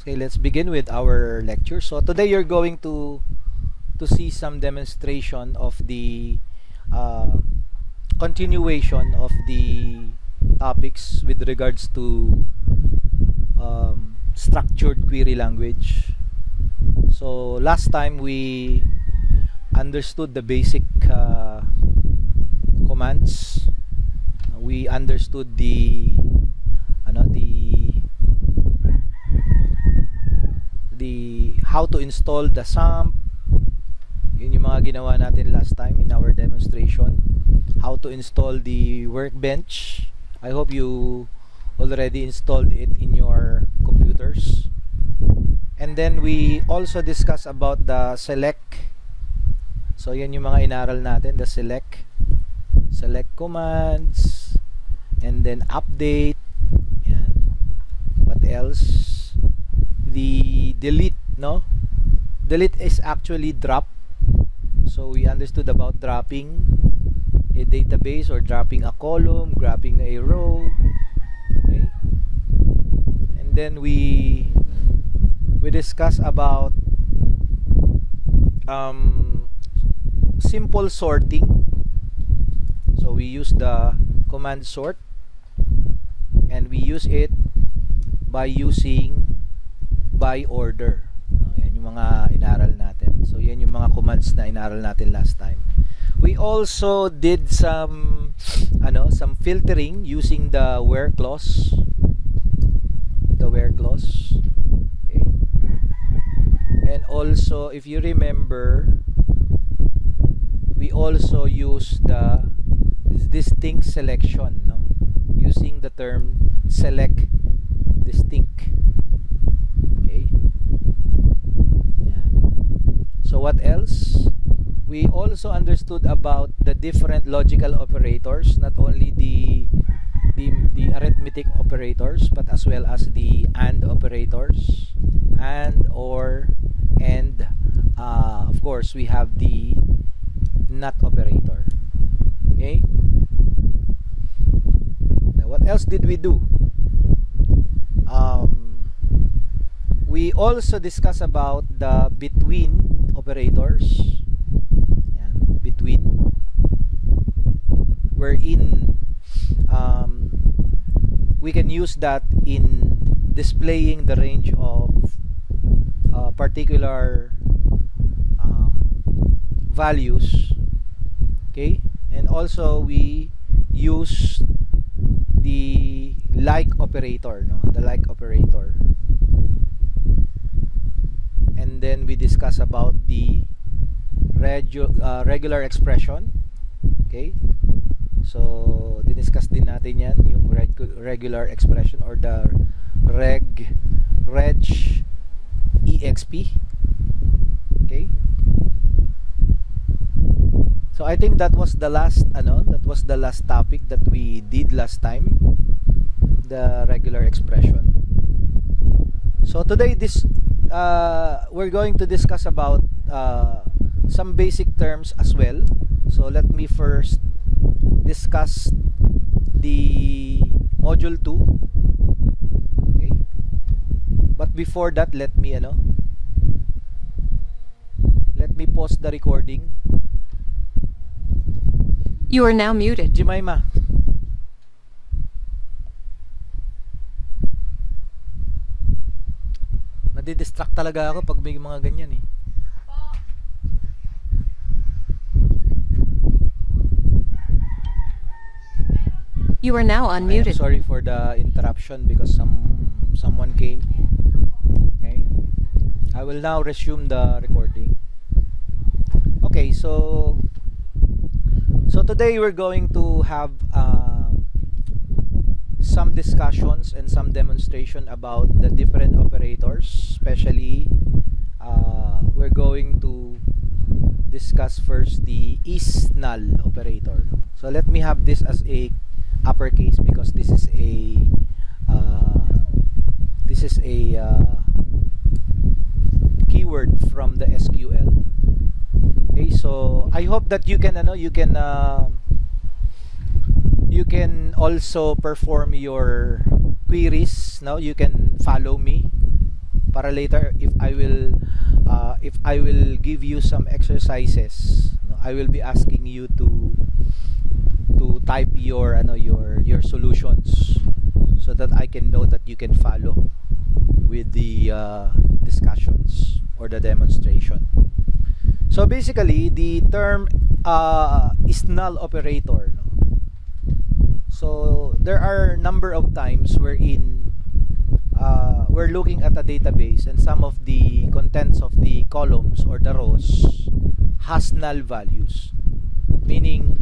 Okay, let's begin with our lecture. So today you're going to see some demonstration of the continuation of the topics with regards to structured query language. So last time we understood the basic commands. We understood the how to install the SAMP. Yun yung mga ginawa natin last time in our demonstration. How to install the workbench. I hope you already installed it in your computers. And then we also discussed about the select. So yan yung mga inaral natin, the select commands, and then update. Yan. What else? The delete, no? Delete is actually drop. So we understood about dropping a database or dropping a column, dropping a row. Okay. And then we discuss about simple sorting. So we use the command sort, and we use it by using by order. Yan yung mga inaral natin. So yan yung mga commands na inaral natin last time. We also did some filtering using the where clause. The where clause. Okay. And also, if you remember, we also use the distinct selection, no? Using the term select distinct. Okay. Yan. So what else? We also understood about the different logical operators, not only the arithmetic operators, but as well as the AND operators, AND, OR, and of course we have the NOT operator. Okay. Now what else did we do? We also discuss about the between operators. Yan, between, wherein we can use that in displaying the range of particular values. Okay, and also we use the like operator, no? The like operator. And then we discuss about the regular expression. Okay, so diniscuss din natin yan, yung regular expression or the reg exp. Okay, so I think that was the last topic that we did last time, the regular expression. So today we're going to discuss about some basic terms as well. So let me first discuss the module 2. Okay, but before that, let me pause the recording. You are now muted. Jemima, nadidistract talaga ako pag may mga ganyan eh. You are now unmuted. Sorry for the interruption because someone came. Okay, I will now resume the recording. Okay, so today we're going to have some discussions and some demonstration about the different operators. Especially we're going to discuss first the is null operator. So let me have this as a uppercase because this is a keyword from the SQL. Okay, so I hope that you can also perform your queries. Now you can follow me para later if I will give you some exercises, no, I will be asking you to type your your solutions so that I can know that you can follow with the discussions or the demonstration. So basically, the term is null operator. No? So there are number of times wherein we're looking at a database and some of the contents of the columns or the rows has null values, meaning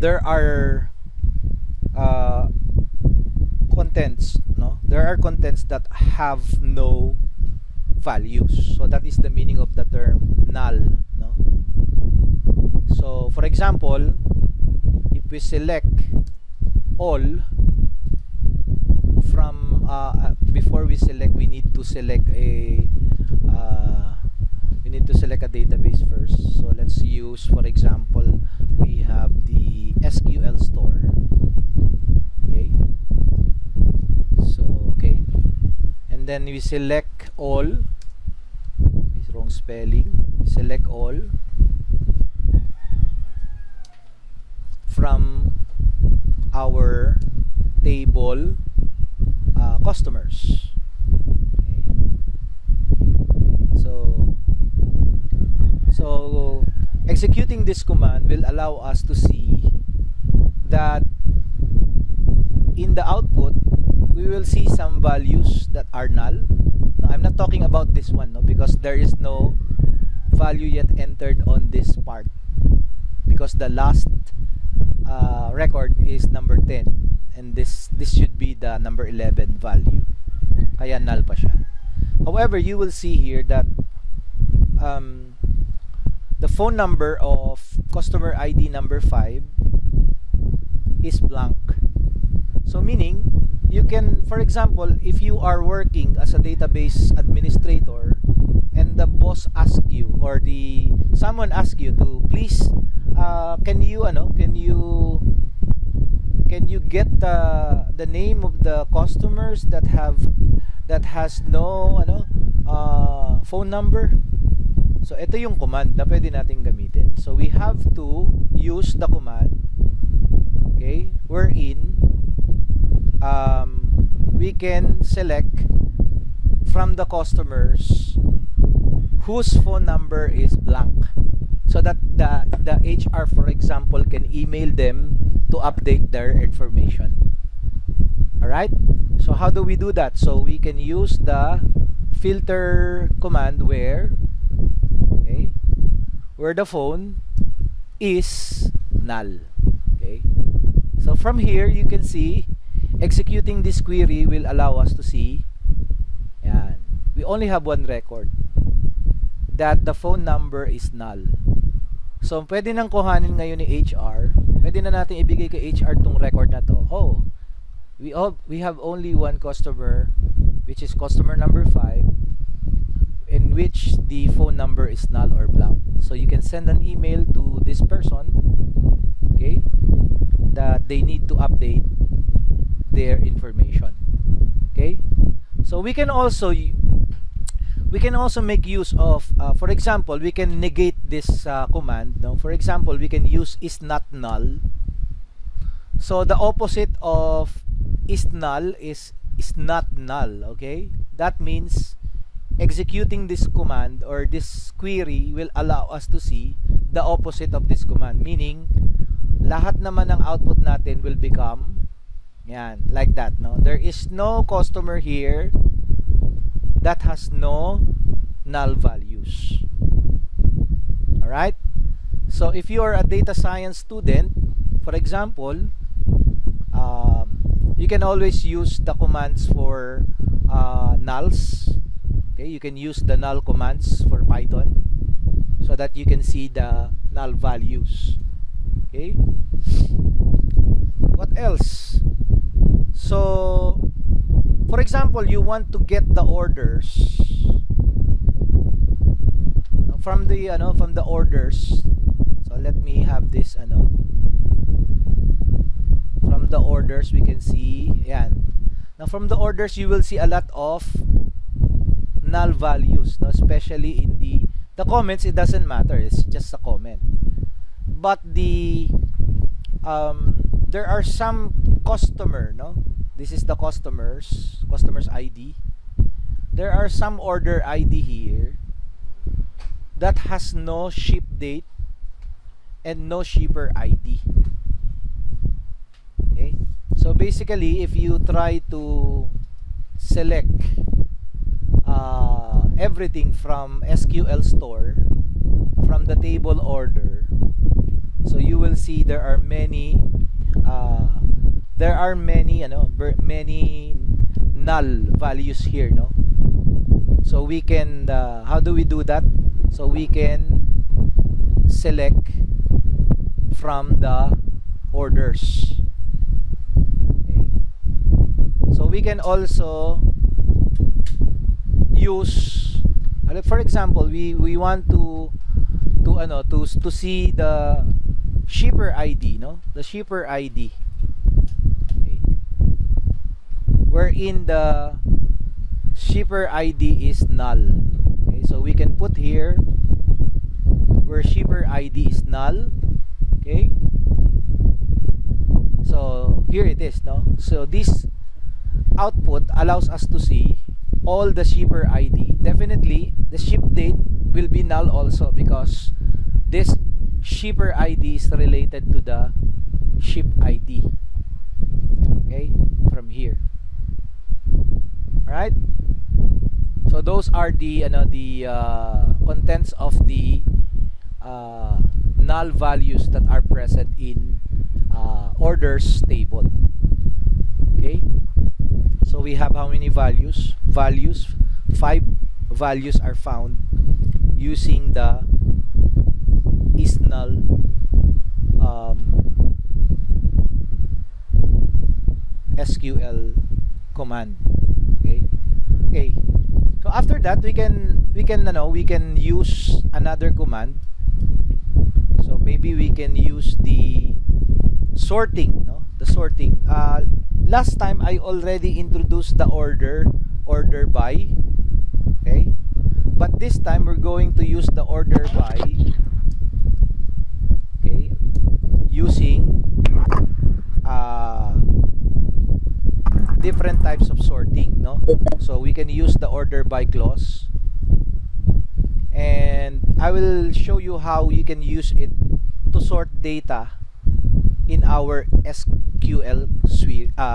there are contents, no? There are contents that have no values. So that is the meaning of the term null, no? So for example, if we select all from before we select, we need to select a database first. So let's use, for example, we have the SQL store. Okay, so okay, and then we select all. It's wrong spelling. We select all from our table customers. Okay. So executing this command will allow us to see that in the output we will see some values that are null. Now, I'm not talking about this one, no, because there is no value yet entered on this part, because the last record is number 10 and this should be the number 11 value, kaya null pa siya. However, you will see here that the phone number of customer ID number 5 is blank. So meaning, you can, for example, if you are working as a database administrator and the boss asks you, or someone asks you to please can you get the name of the customers that has no phone number. So ito yung command na pwede nating gamitin. So we have to use the command, okay, wherein we can select from the customers whose phone number is blank, so that the HR, for example, can email them to update their information. Alright, so how do we do that? So we can use the filter command where the phone is null. Okay, so from here you can see executing this query will allow us to see, yan, we only have one record, that the phone number is null. So pwede nang kuhanin ngayon ni HR, pwede na natin ibigay kay HR tong record na to. Oh, we have only one customer, which is customer number 5, in which the phone number is null or blank. So you can send an email to this person, okay, that they need to update their information. Okay, so we can also make use of for example, we can negate this command. No? For example, we can use is not null. So the opposite of is null is not null. Okay, that means executing this command or this query will allow us to see the opposite of this command, meaning lahat naman ng output natin will become yan, like that. No, there is no customer here that has no null values. Alright, so if you are a data science student, for example, you can always use the commands for nulls. Okay, you can use the null commands for Python so that you can see the null values. Okay, what else? So for example, you want to get the orders from the orders. So let me have this from the orders we can see yan. Now from the orders you will see a lot of null values, no? Especially in the comments. It doesn't matter, it's just a comment. But the there are some customer, no? This is the customer's ID. There are some order ID here that has no ship date and no shipper ID. Okay, so basically if you try to select everything from SQL store, from the table order, so you will see there are many many null values here, no? So we can how do we do that? So we can select from the orders. Okay. So we can also use, for example, we want to see the shipper ID, no? The shipper ID. Okay. Wherein the shipper ID is null. Okay, so we can put here where shipper ID is null. Okay, so here it is, no? So this output allows us to see all the shipper ID. Definitely the ship date will be null also, because this shipper ID is related to the ship ID. Okay, from here. Alright, so those are the contents of the null values that are present in orders table. Okay, so we have how many values? 5 values are found using the isNull SQL command. Okay, so after that we can use another command. So maybe we can use the sorting, no? The sorting. Last time I already introduced the order by. Okay, but this time we're going to use the order by. Okay, using different types of sorting, no? So we can use the order by clause, and I will show you how you can use it to sort data in our SQL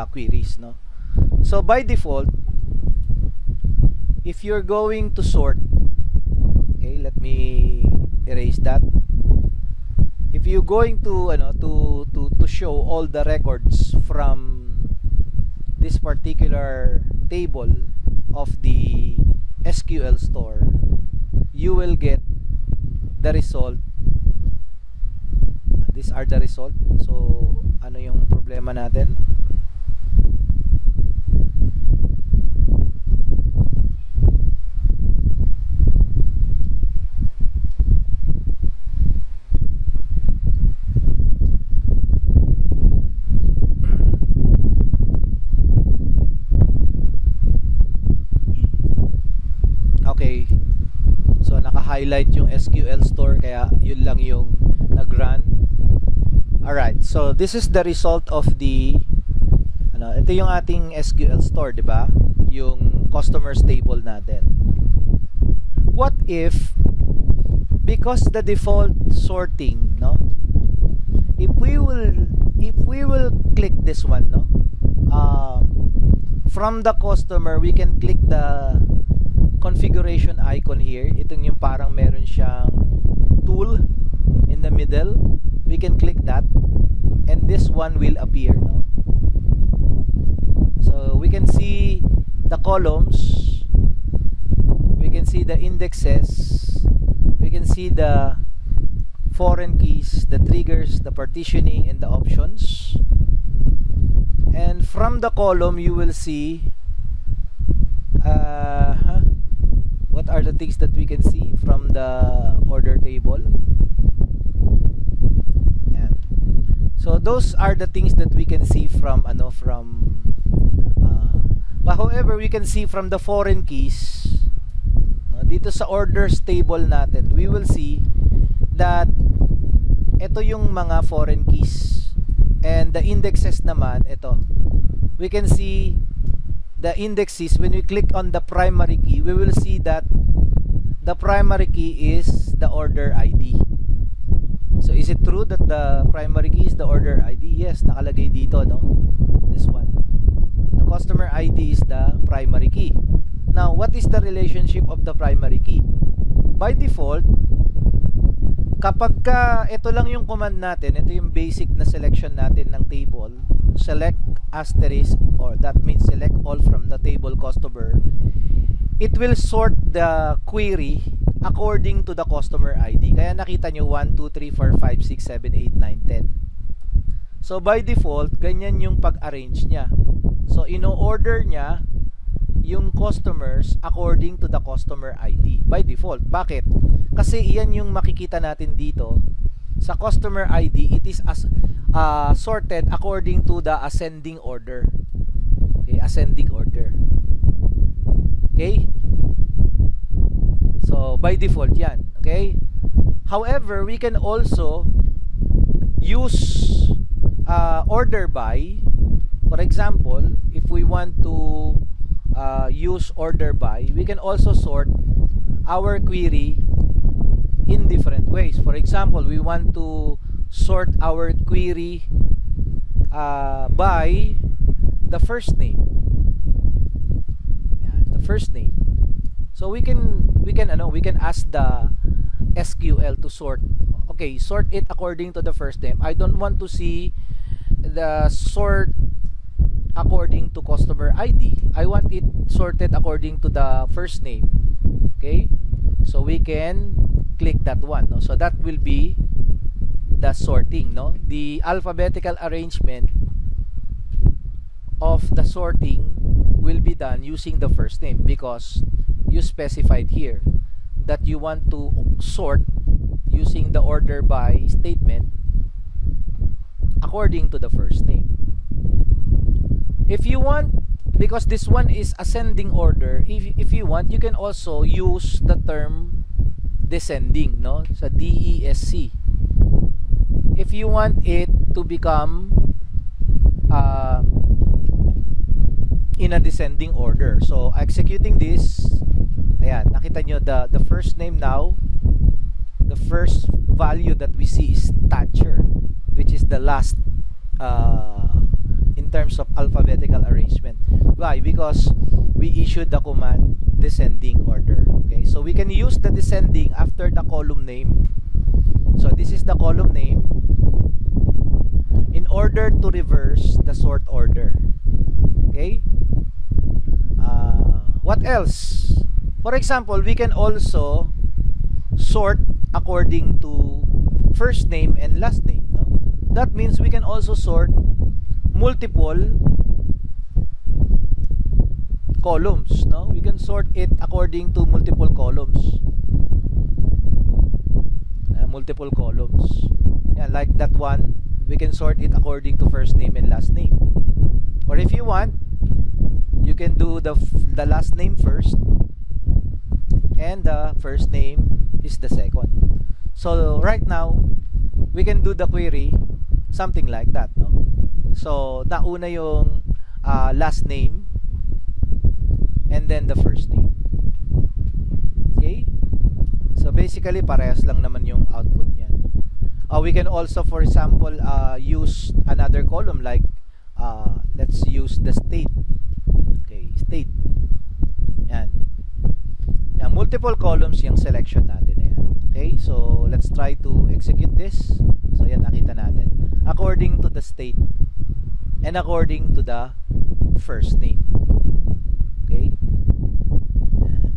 queries, no? So by default, if you're going to sort, okay, let me erase that. If you're going to to show all the records from this particular table of the SQL store, you will get the result. These are the result. So ano yung problema natin? Okay, so naka-highlight yung SQL store, kaya yun lang yung nag-run. Alright, so this is the result of the ito yung ating SQL store, di ba? Yung customers table natin. What if, because the default sorting, no? If we will click this one, no? From the customer, we can click the configuration icon here. Itong yung parang meron siyang tool in the middle. We can click that and this one will appear, no? So we can see the columns, we can see the indexes, we can see the foreign keys, the triggers, the partitioning, and the options. And from the column you will see what are the things that we can see from the order table. Yan. So those are the things that we can see from but however, we can see from the foreign keys Dito sa orders table natin, we will see that ito yung mga foreign keys. And the indexes naman, ito. We can see the indexes. When we click on the primary key, we will see that the primary key is the order ID. So is it true that the primary key is the order ID? Yes, nakalagay dito, no? This one. The customer ID is the primary key. Now, what is the relationship of the primary key? By default, kapag ito lang yung command natin, ito yung basic na selection natin ng table, select asterisk, or that means select all from the table customer, it will sort the query according to the customer ID. Kaya nakita nyo 1, 2, 3, 4, 5, 6, 7, 8, 9, 10. So by default, ganyan yung pag-arrange niya. So ino-order niya yung customers according to the customer ID by default. Bakit? Kasi iyan yung makikita natin dito sa customer ID. It is sorted according to the ascending order. Okay, ascending order. Okay? So by default yan. Okay? However, we can also use order by. For example, if we want to use order by, we can also sort our query in different ways. For example, we want to sort our query by the first name. Yeah, the first name. So we can ask the SQL to sort. Okay, sort it according to the first name. I don't want to see the sort according to customer ID. I want it sorted according to the first name. Okay, so we can click that one, no? So that will be the sorting, no? The alphabetical arrangement of the sorting will be done using the first name, because you specified here that you want to sort using the order by statement according to the first name. If you want, because this one is ascending order, if you want, you can also use the term descending, no? Sa DESC. If you want it to become in a descending order. So executing this, ayan, nakita nyo the first name now, the first value that we see is Thatcher, which is the last in terms of alphabetical arrangement. Why? Because we issued the command descending order. Okay, so we can use the descending after the column name. So this is the column name in order to reverse the sort order. Okay, what else? For example, we can also sort according to first name and last name, no? That means we can also sort multiple columns, no? We can sort it according to multiple columns. Multiple columns. Yeah, like that one, we can sort it according to first name and last name. Or if you want, you can do the last name first and the first name is the second. So right now, we can do the query something like that, no? So nauna yung last name and then the first name. Okay? So basically parehas lang naman yung output niyan. We can also, for example, use another column like let's use the state. Okay, state. Yan. Yan, multiple columns yung selection natin na yan. Okay, so let's try to execute this. So yan, nakita natin. According to the state and according to the first name. Okay? Yan.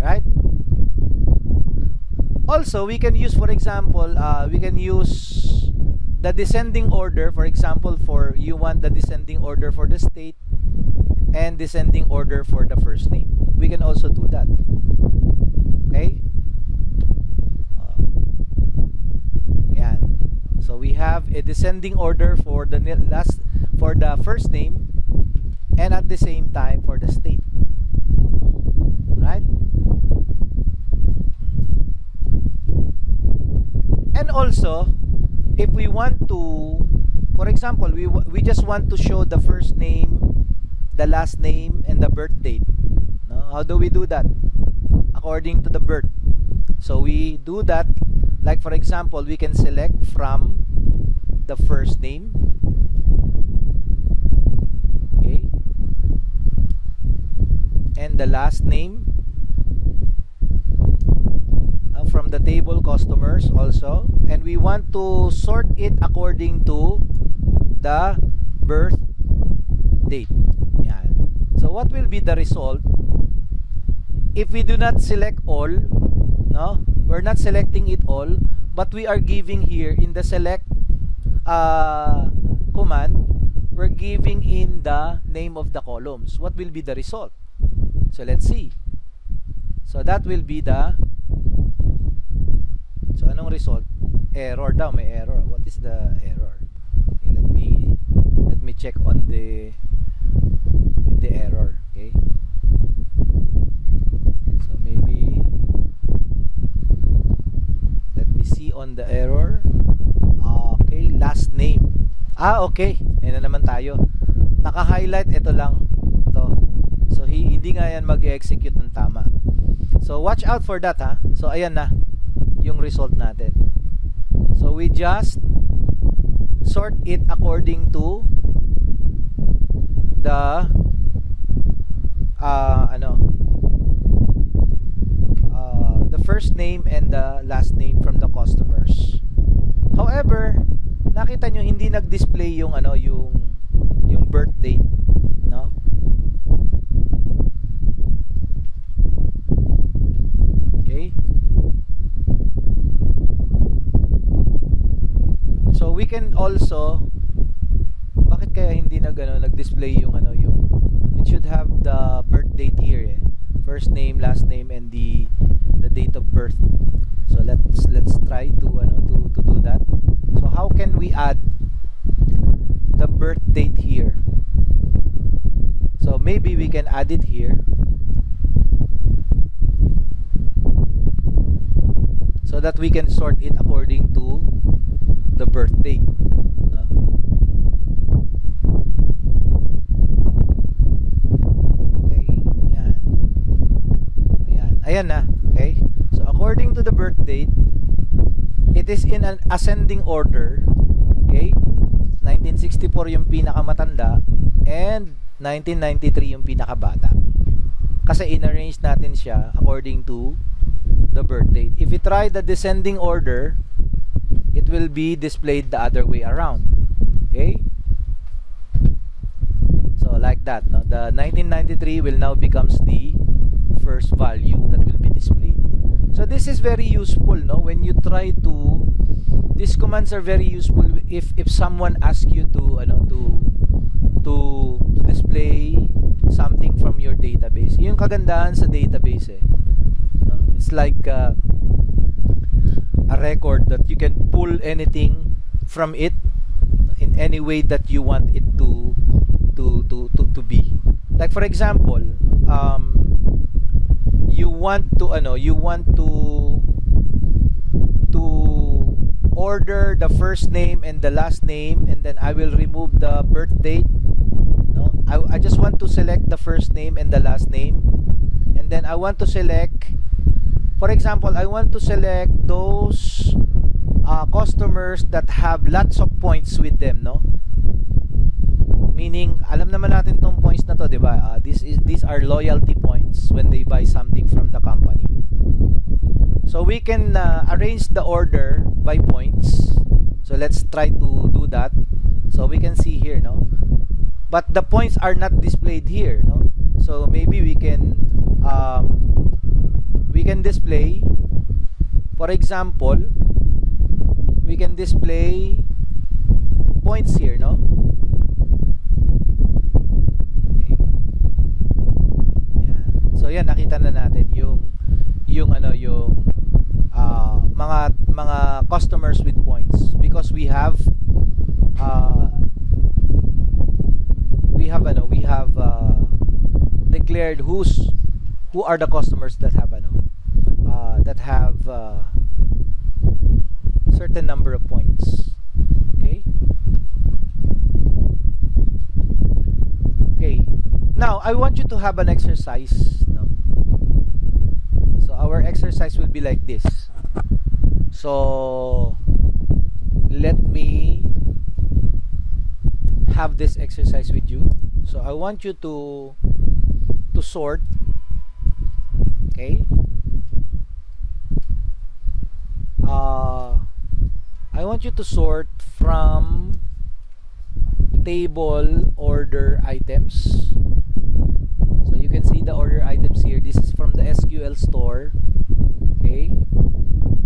Right? Also, we can use, for example, we can use the descending order. For example, for you want the descending order for the state and descending order for the first name. We can also do that. Okay? Yan. So we have a descending order for the first name and at the same time for the state. right? And also, if we want to, for example, we just want to show the first name, the last name, and the birth date. No? How do we do that? According to the birth. So we do that, like for example, we can select from the first name. Okay. And the last name. From the table customers also. And we want to sort it according to the birth date. Yan. So what will be the result if we do not select all? No, we're not selecting it all, but we are giving here in the select command, we're giving in the name of the columns. What will be the result? So let's see. So that will be the, so anong result? Error daw, may error. What is the error? Okay, let me check on the in the error. Okay, so maybe let me see on the error. Okay, last name. Okay, ayun na naman tayo. Naka-highlight, ito lang to. So hindi nga yan mag-execute ng tama. So watch out for that, ha. So ayan na yung result natin. So we just sort it according to the the first name and the last name from the customers. However, nakita nyo hindi nag-display yung yung birth date, no? Okay? So we can also, bakit kaya hindi nag-display yung yung, it should have the birth date here, eh. First name, last name, and the date of birth. So let's try to do that. So how can we add the birth date here? So maybe we can add it here. So that we can sort it according to the birth date. Okay, yan. Ayan na. Okay. So according to the birth date, it is in an ascending order. Okay? 1964 yung pinakamatanda and 1993 yung pinakabata. Kasi in-arrange natin siya according to the birth date. If we try the descending order, it will be displayed the other way around. Okay? So like that, no? The 1993 will now becomes the first value that will be displayed. So this is very useful, no? When you try to, these commands are very useful if someone asks you to to display something from your database. Yung kagandahan sa database, eh. It's like a record that you can pull anything from it in any way that you want it to be. Like for example, you want to order the first name and the last name, and then I will remove the birth date. No, I just want to select the first name and the last name, and then I want to select, for example, I want to select those customers that have lots of points with them, no? Meaning, alam naman natin tong points na to, di ba? These are loyalty points when they buy something from the company. So we can arrange the order by points. So let's try to do that. So we can see here, no? But the points are not displayed here, no? So maybe we can display, for example, we can display points here, no? Okay. Yan. So yan, nakita na natin yung mga customers with points, because we have declared who's who are the customers that have certain number of points. Okay? Okay. Now, I want you to have an exercise, no? So our exercise will be like this. So let me have this exercise with you. So I want you to sort. Okay? I want you to sort from table order items. So you can see the order items here. This is from the SQL store. Okay?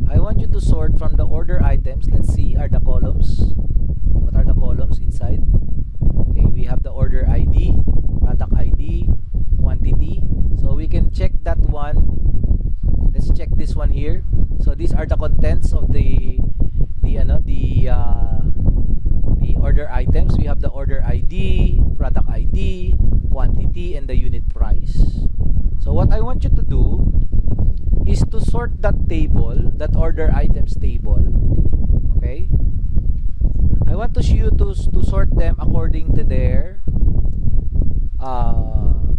I want you to sort from the order items. Let's see, are the columns. What are the columns inside? Okay, we have the order ID, product ID, quantity. So we can check that one. Let's check this one here. So these are the contents of the order items. We have the order ID, product ID, quantity, and the unit price. So what I want you to do is to sort that table, that order items table. Okay? I want to show you to sort them according to their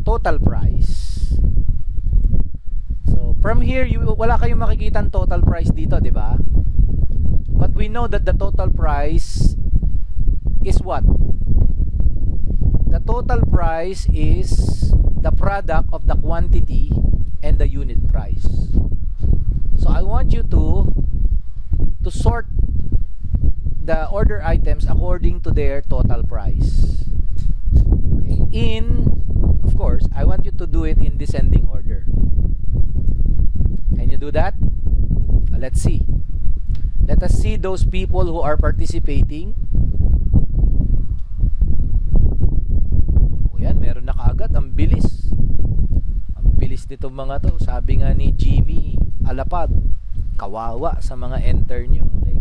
total price. So from here, wala kayong makikitang total price dito, di ba? But we know that the total price is what? The total price is the product of the quantity and the unit price. So I want you to sort the order items according to their total price. Okay. Of course, I want you to do it in descending order. Can you do that? Let's see. Let us see those people who are participating. O yan, meron na kaagad. Ang bilis. Ang bilis nito mga to. Sabi nga ni Jimmy Alapad, kawawa sa mga enter nyo. Okay.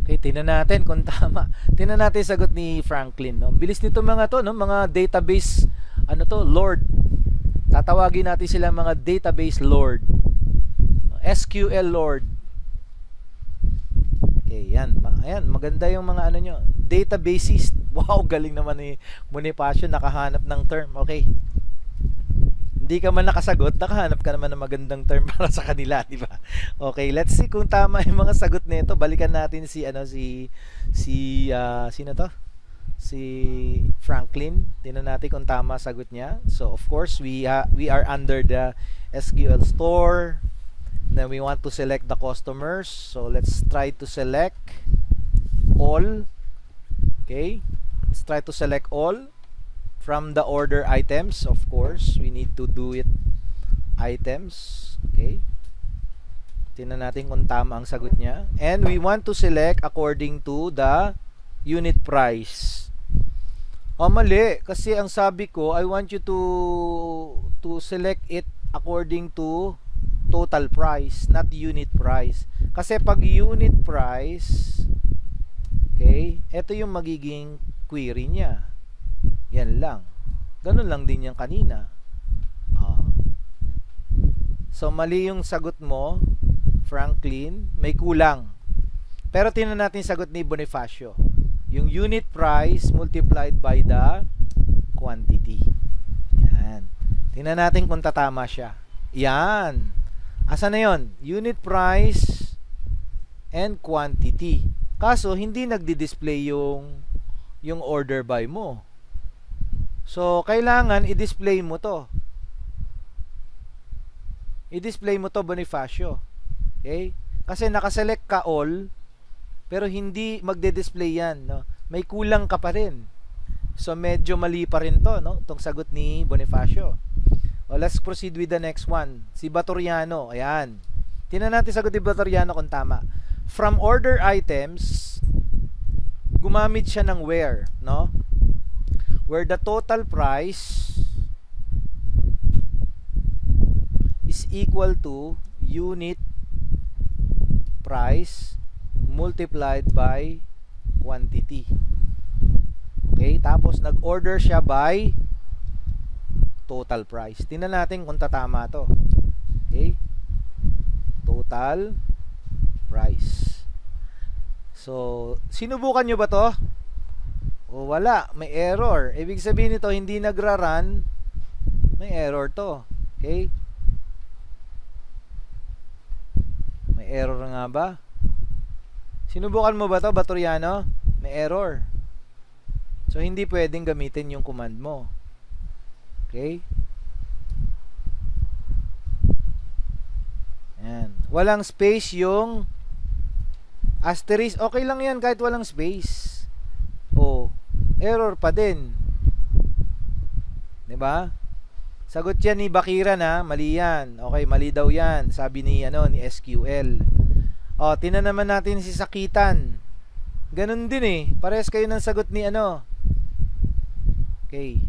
Okay, tingnan natin kung tama. Tingnan natin sagot ni Franklin. No? Ang bilis nito mga to, no? Mga database, lord. Tatawagin natin sila mga database lord. SQL lord. Okay, yan. Ayan, maganda yung mga nyo. Databases. Wow, galing naman ni Bonifacio, nakahanap ng term. Okay. Hindi ka man nakasagot, nakahanap ka naman ng magandang term para sa kanila, di ba? Okay, let's see kung tama yung mga sagot nito. Balikan natin sino to? Si Franklin. Tingnan natin kung tama sagot niya. So of course we are under the SQL store. Then we want to select the customers. So let's try to select all. Okay, let's try to select all from the order items. Of course we need to do it items. Okay, tingnan natin kung tama ang sagot niya. And we want to select according to the unit price. Mali, kasi ang sabi ko, I want you to select it according to total price, not unit price. Kasi pag unit price, okay, ito yung magiging query niya. Yan lang. Ganun lang din yan kanina. So mali yung sagot mo, Franklin, may kulang. Pero tingnan natin sagot ni Bonifacio. Yung unit price multiplied by the quantity. Yan. Tingnan natin kung tatama siya. Yan. Asa na yon? Unit price and quantity. Kaso, hindi nagdi-display yung order by mo. So, kailangan i-display mo to. I-display mo to, Bonifacio. Okay? Kasi nakaselect ka all, pero hindi magde-display yan, no? May kulang ka pa rin. So medyo mali pa rin to, no? Itong sagot ni Bonifacio. Let's proceed with the next one. Si Batoriano, ayan. Tingnan natin sagot ni Batoriano kung tama. From order items, gumamit siya ng where, no? Where the total price is equal to unit price multiplied by quantity. Okay? Tapos nag-order siya by total price. Tingnan natin kung tatama to. Okay? Total price. So, sinubukan nyo ba to? O wala, may error. Ibig sabihin nito, hindi nagra-run, may error to. Okay? May error nga ba? Sinubukan mo ba to, Batoriano? May error. So, hindi pwedeng gamitin yung command mo. Okay? Ayan. Walang space yung asterisk. Okay lang yan kahit walang space. O, error pa din. Diba? Sagot yan ni Bakiran ha. Mali yan. Okay, mali daw yan. Sabi ni, ni SQL. O, tinan naman natin si Sakitan. Ganun din eh. Parehas kayo ng sagot ni Okay.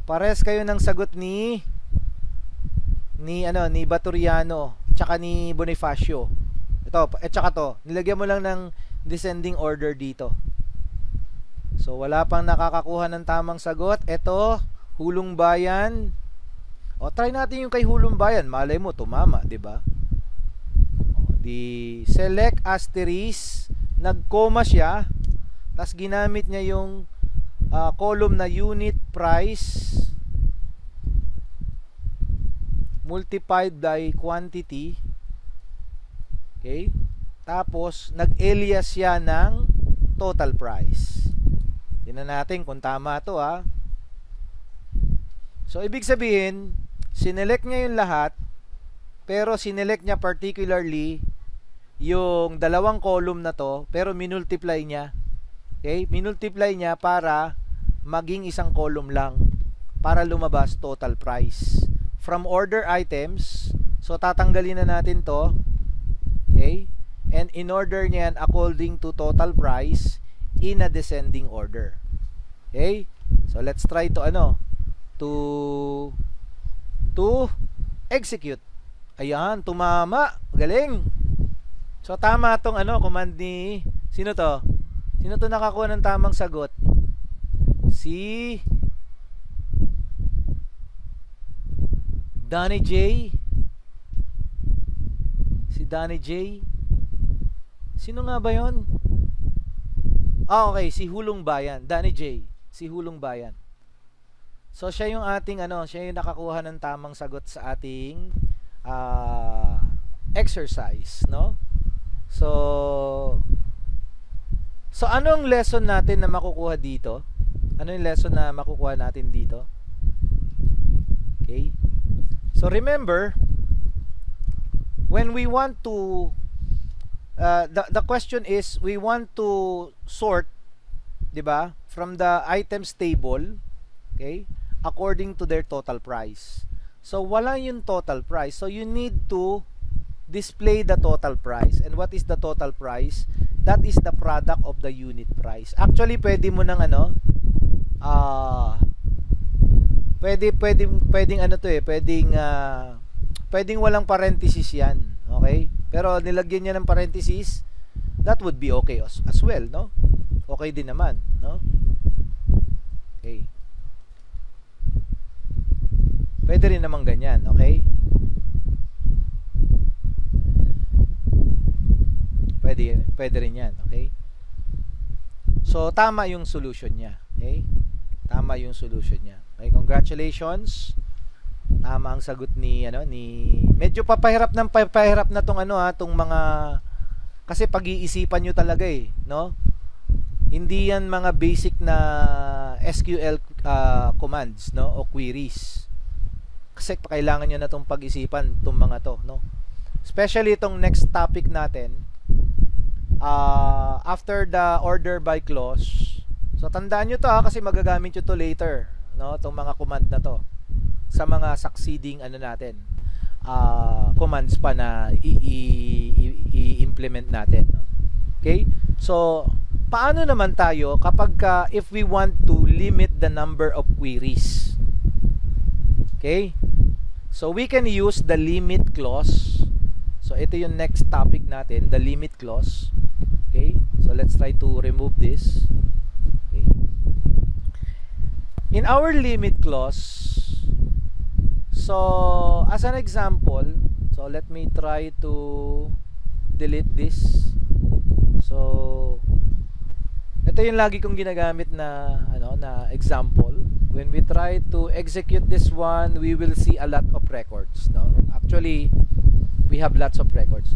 Parehas kayo ng sagot ni Batoriano tsaka ni Bonifacio. Ito, tsaka to. Nilagyan mo lang ng descending order dito. So, wala pang nakakakuha ng tamang sagot. Ito, Hulong Bayan. O, try natin yung kay Hulong Bayan. Malay mo, tumama, diba? Di select asterisk, nag-comma siya, tas ginamit niya yung column na unit price multiplied by quantity. Okay? Tapos, nag-alias siya ng total price. Tingnan natin kung tama to ha. So, ibig sabihin, sinelect niya yung lahat, pero sinelect niya particularly yung dalawang column na to, pero minultiply niya. Okay? Minultiply niya para maging isang column lang para lumabas total price. From order items, so tatanggalin na natin to. Okay? And in order niyan according to total price in a descending order. Okay? So let's try to to execute. Ayan, tumama. Galing. So tama tong command ni sino to? Sino to nakakuha ng tamang sagot? Si Danny J. Si Danny J. Sino nga ba 'yon? Okay, si Hulong Bayan, Danny J. Si Hulong Bayan. So siya yung ating siya yung nakakuha ng tamang sagot sa ating exercise, no? So anong lesson natin na makukuha dito? Ano yung lesson na makukuha natin dito? Okay? So remember, when we want to the question is we want to sort, 'di ba? From the items table, okay? According to their total price. So wala yung total price. So you need to display the total price. And what is the total price? That is the product of the unit price. Actually, pwede mo nang pwedeng walang parenthesis yan. Okay? Pero nilagyan niya ng parenthesis, that would be okay as well, no? Okay din naman, no? Okay. Pwede rin naman ganyan, okay? Pwede rin yan, okay? So, tama yung solution niya, okay? Tama yung solution niya. Okay, congratulations. Tama ang sagot ni medyo papahirap na tong tong mga, kasi pag-iisipan nyo talaga no? Hindi yan mga basic na SQL commands, no? O queries. Kasi kailangan nyo na tong pag-isipan tong mga to, no? Especially itong next topic natin, after the order by clause. So tandaan nyo to kasi magagamit nyo to later, no? Itong mga command na to sa mga succeeding natin commands pa na i-implement natin, no? Okay? So paano naman tayo kapag if we want to limit the number of queries? Okay? So we can use the limit clause. So ito yung next topic natin, the limit clause. Okay? So let's try to remove this. Okay? In our limit clause, so as an example, so let me try to delete this. So ito yung lagi kong ginagamit na na example. When we try to execute this one, we will see a lot of records, no? Actually, we have lots of records.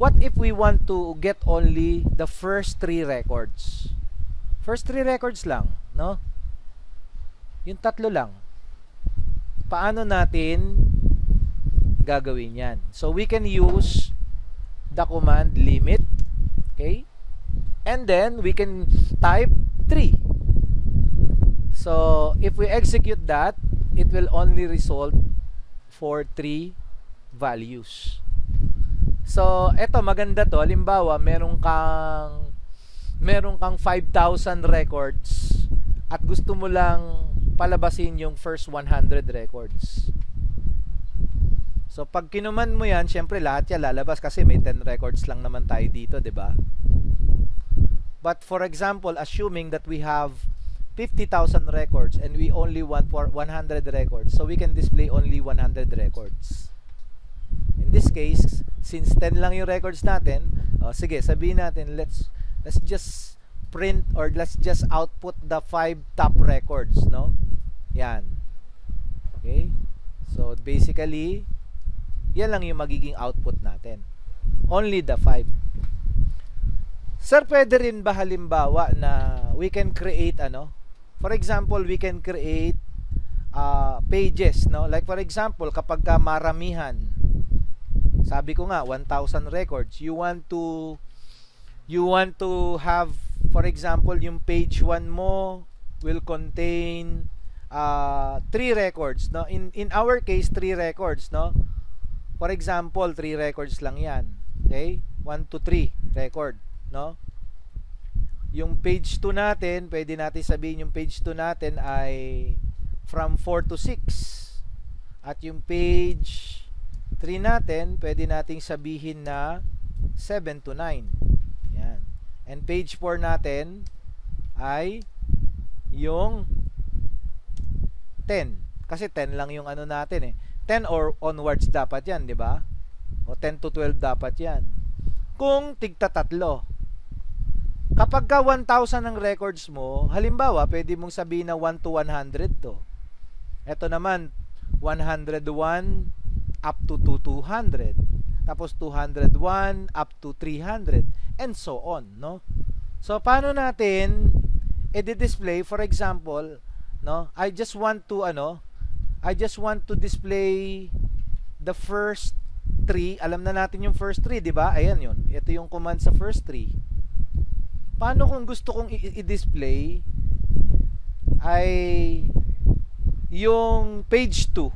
What if we want to get only the first 3 records? First 3 records lang, no? Yung 3 lang. Paano natin gagawin yan? So we can use the command limit, okay? And then we can type 3. So if we execute that, it will only result for 3 values. So eto, maganda to. Halimbawa, meron kang 5,000 records at gusto mo lang palabasin yung first 100 records. So pag kinuman mo yan, syempre lahat yan lalabas kasi may 10 records lang naman tayo dito, 'di ba? But for example, assuming that we have 50,000 records and we only want for 100 records, so we can display only 100 records. In this case, since 10 lang yung records natin, sige, sabihin natin, let's just print or let's just output the 5 top records, no? Yan. Okay? So basically, yan lang yung magiging output natin. Only the 5. Sir, pwede rin ba halimbawa na we can create for example, we can create pages, no? Like for example, kapag ka maramihan, sabi ko nga 1,000 records, you want to have, for example, yung page 1 mo will contain 3 records, no? In our case, 3 records, no? For example, 3 records lang yan. Okay? 1 to 3 record, no? Yung page 2 natin, pwede natin sabihin yung page 2 natin ay from 4 to 6. At yung page 3 natin, pwede nating sabihin na 7 to 9. Yan. And page 4 natin ay yung 10. Kasi 10 lang yung natin eh. 10 or onwards dapat yan, di ba? O 10 to 12 dapat yan. Kung tigta 3. Kapag ka 1,000 ang records mo, halimbawa, pwede mong sabihin na 1 to 100 to. Ito naman, 101 up to 200. Tapos 201 up to 300. And so on, no? So, paano natin i-display, for example, no? I just want to display the first 3. Alam na natin yung first 3, di ba? Ayan yun. Ito yung command sa first 3. Paano kung gusto kong i-display ay yung page 2,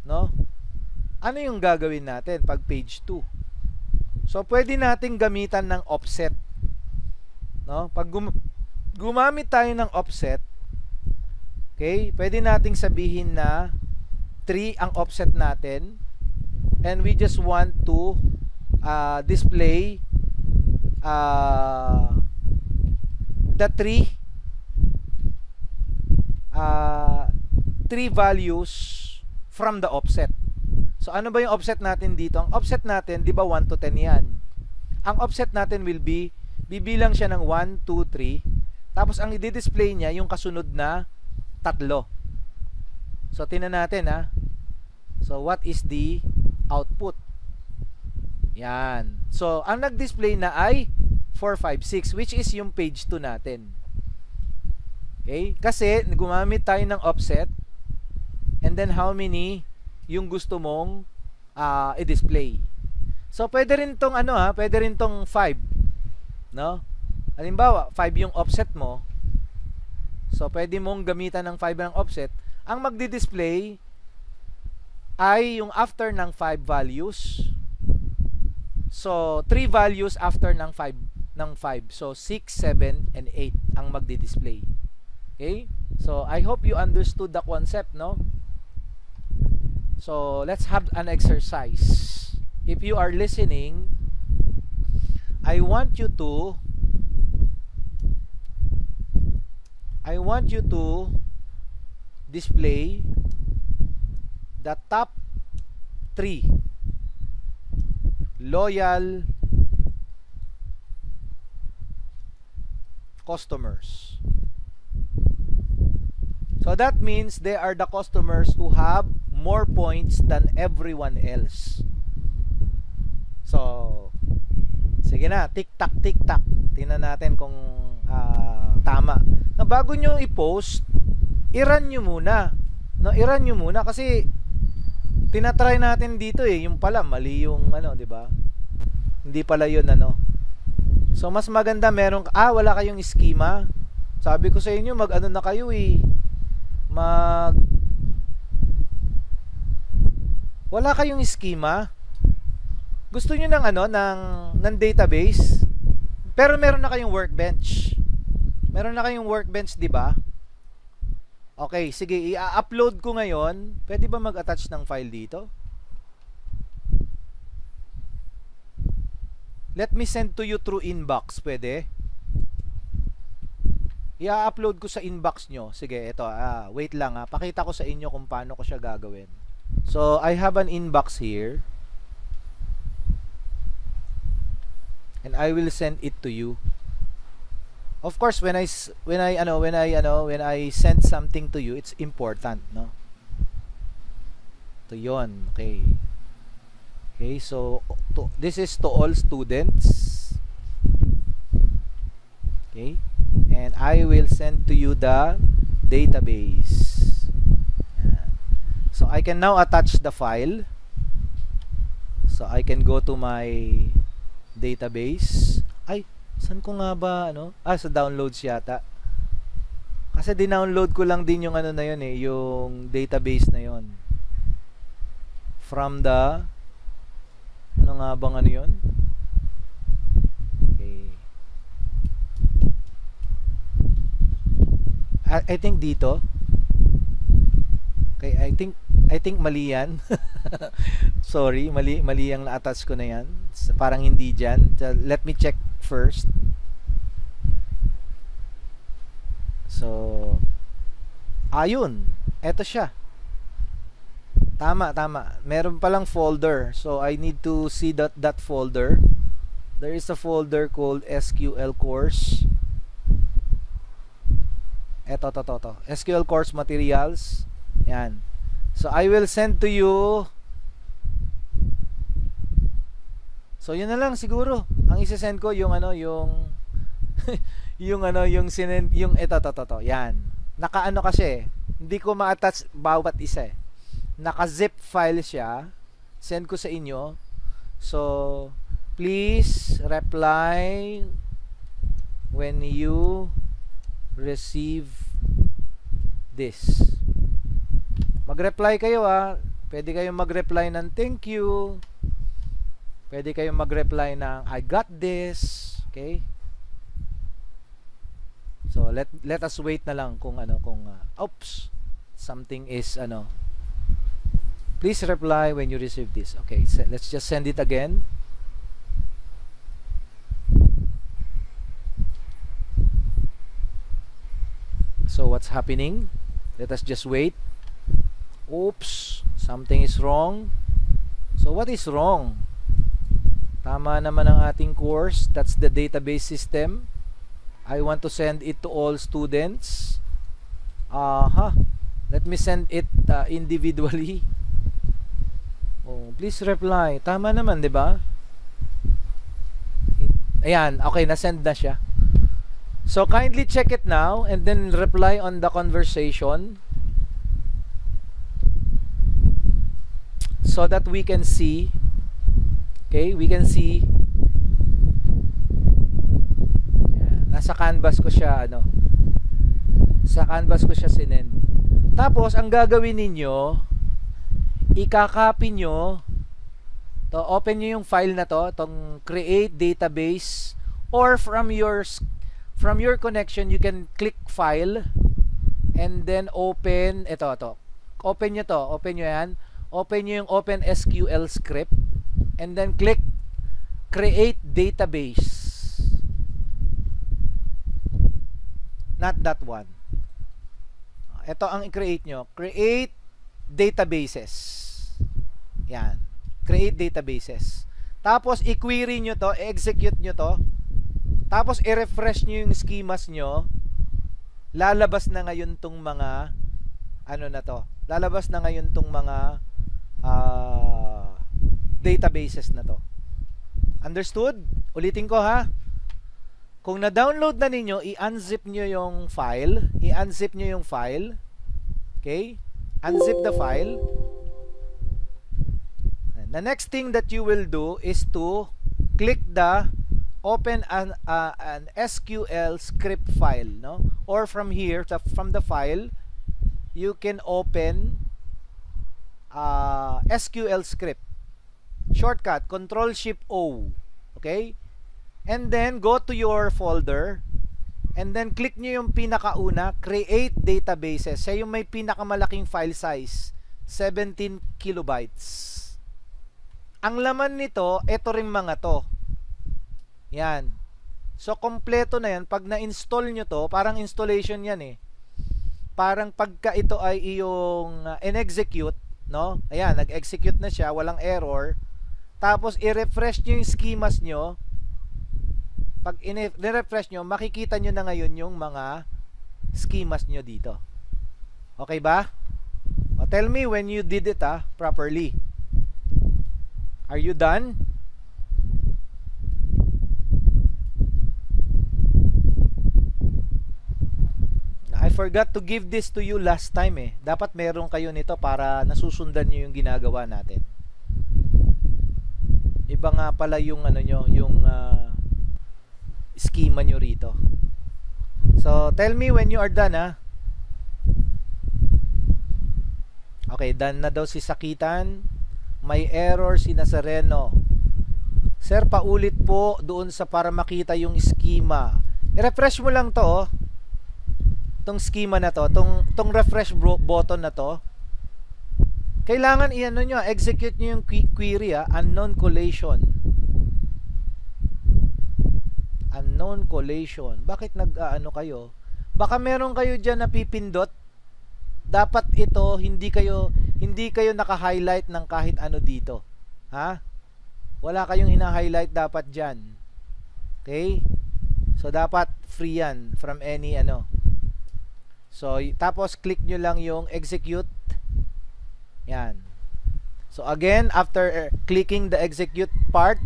no? Ano yung gagawin natin pag page 2? So pwede nating gamitan ng offset, no? Pag gumamit tayo ng offset, okay, pwede nating sabihin na 3 ang offset natin and we just want to display the 3 values from the offset. So ano ba yung offset natin dito? Ang offset natin, di ba 1 to 10 yan? Ang offset natin will be, bibilang siya ng 1, 2, 3. Tapos ang i-display niya yung kasunod na 3. So tingnan natin ha. So what is the output? Yan. So ang nag-display na ay 4, 5, 6, which is yung page 2 natin. Okay? Kasi gumamit tayo ng offset and then how many yung gusto mong i-display. So pwede rin tong pwede rin tong 5, no? Halimbawa, 5 yung offset mo. So pwede mong gamitan ng 5 ng offset. Ang magdi-display ay yung after ng 5 values. So 3 values after ng 5. So 6, 7 and 8 ang magdi-display. Okay? So I hope you understood the concept, no? So let's have an exercise. If you are listening, I want you to display the top 3 loyal customers. So that means they are the customers who have more points than everyone else. So, sige na, tik-tak, tik-tak. Tingnan natin kung tama. Na bago nyo i-post, i-run nyo muna. No, i-run nyo muna kasi tinatry natin dito eh, yung pala mali yung ano, 'di ba? Hindi pala 'yun ano. So mas maganda merong wala kayong schema. Sabi ko sa inyo mag-ano na kayo eh. Wala kayong schema. Gusto niyo ng ano ng database, pero meron na kayong workbench. Meron na kayong workbench, 'di ba? Okay, sige, i-upload ko ngayon. Pwede ba mag-attach ng file dito? Let me send to you through inbox. Pwede? I-upload ko sa inbox nyo. Sige, ito. Wait lang ha. Pakita ko sa inyo kung paano ko siya gagawin. So, I have an inbox here. And I will send it to you. Of course, when I send something to you, it's important, no? To yon, okay. Okay, so this is to all students. Okay? And I will send to you the database. Yan. So I can now attach the file. So I can go to my database. Saan ko nga ba sa downloads yata. Kasi dinownload ko lang din yung ano na yun eh, yung database na yun. From the ano nga bang ano yun? Okay. I think dito. Okay, I think mali yan. Sorry, mali ang na-attach ko na yan. Parang hindi dyan. So, let me check first. So, ayun. Eto siya. Tama. Meron palang folder. So, I need to see that folder. There is a folder called SQL course. Eto, to. SQL course materials. Yan. So, I will send to you. So, yun na lang siguro. Ang isi-send ko yung yung ito. Yan. Naka-ano kasi. Hindi ko ma-attach bawat isa eh. Naka-zip file siya. Send ko sa inyo. So, please reply when you receive this. Mag-reply kayo Pwede kayong mag-reply ng thank you. Pwede kayong mag-reply ng I got this. Okay? So let us wait na lang kung oops, something is please reply when you receive this. Okay, so let's just send it again. So what's happening? Let us just wait. Oops, something is wrong. So what is wrong? Tama naman ang ating course. That's the database system. I want to send it to all students. Let me send it individually. Oh, please reply. Tama naman, 'di ba? Ayan, okay, na-send na siya. So kindly check it now and then reply on the conversation so that we can see. Okay, we can see. Nasa canvas ko siya sa canvas ko siya sinend. Tapos ang gagawin ninyo, ikaka-copy nyo to, open nyo yung file na to, tong create database, or from your connection you can click file and then open open nyo yan, open nyo yung Open SQL script and then click create database. Not that one. ito ang i-create nyo. Create databases. Yan. Create databases. Tapos, i-query nyo to, i-execute nyo to. Tapos, i-refresh nyo yung schemas nyo. Lalabas na ngayon tong mga, ano na to? Lalabas na ngayon tong mga databases na to. Understood? Ulitin ko ha. Kung na-download na ninyo, i-unzip nyo yung file. I-unzip nyo yung file. Okay? Unzip the file. The next thing that you will do is to click the open an SQL script file, no? Or from here, from the file, you can open SQL script. Shortcut, Control-Shift-O. Okay? And then, go to your folder. And then, click nyo yung pinakauna, Create Databases. Siya yung may pinakamalaking file size. 17 kilobytes. Ang laman nito, ito ring mga to. Yan. So, kompleto na yan. Pag na-install nyo to, parang installation yan eh. Parang pagka ito ay iyong in-execute, no? Ayan, nag-execute na siya, walang error. Tapos, i-refresh nyo yung schemas nyo. Pag i-refresh nyo, makikita nyo na ngayon yung mga schemas nyo dito. Okay ba? O, tell me when you did it properly. Are you done? I forgot to give this to you last time eh. Dapat meron kayo nito para nasusundan nyo yung ginagawa natin. Iba nga pala yung ano nyo, yung schema nyo rito. So, tell me when you are done Okay, done na daw si Sakitan. May error si Nazareno. Sir, paulit po doon sa para makita yung schema. I-refresh mo lang to tong schema na to, tong refresh button na to. Kailangan i-ano nyo, execute nyo yung query unknown collation. Unknown collation. Bakit nag-ano kayo? Baka meron kayo dyan na pipindot. Dapat ito, hindi kayo naka-highlight ng kahit ano dito. Ha? Wala kayong hina-highlight dapat dyan. Okay? So, dapat free yan from any ano. So, tapos click nyo lang yung execute. Yan. So, again, after clicking the execute part,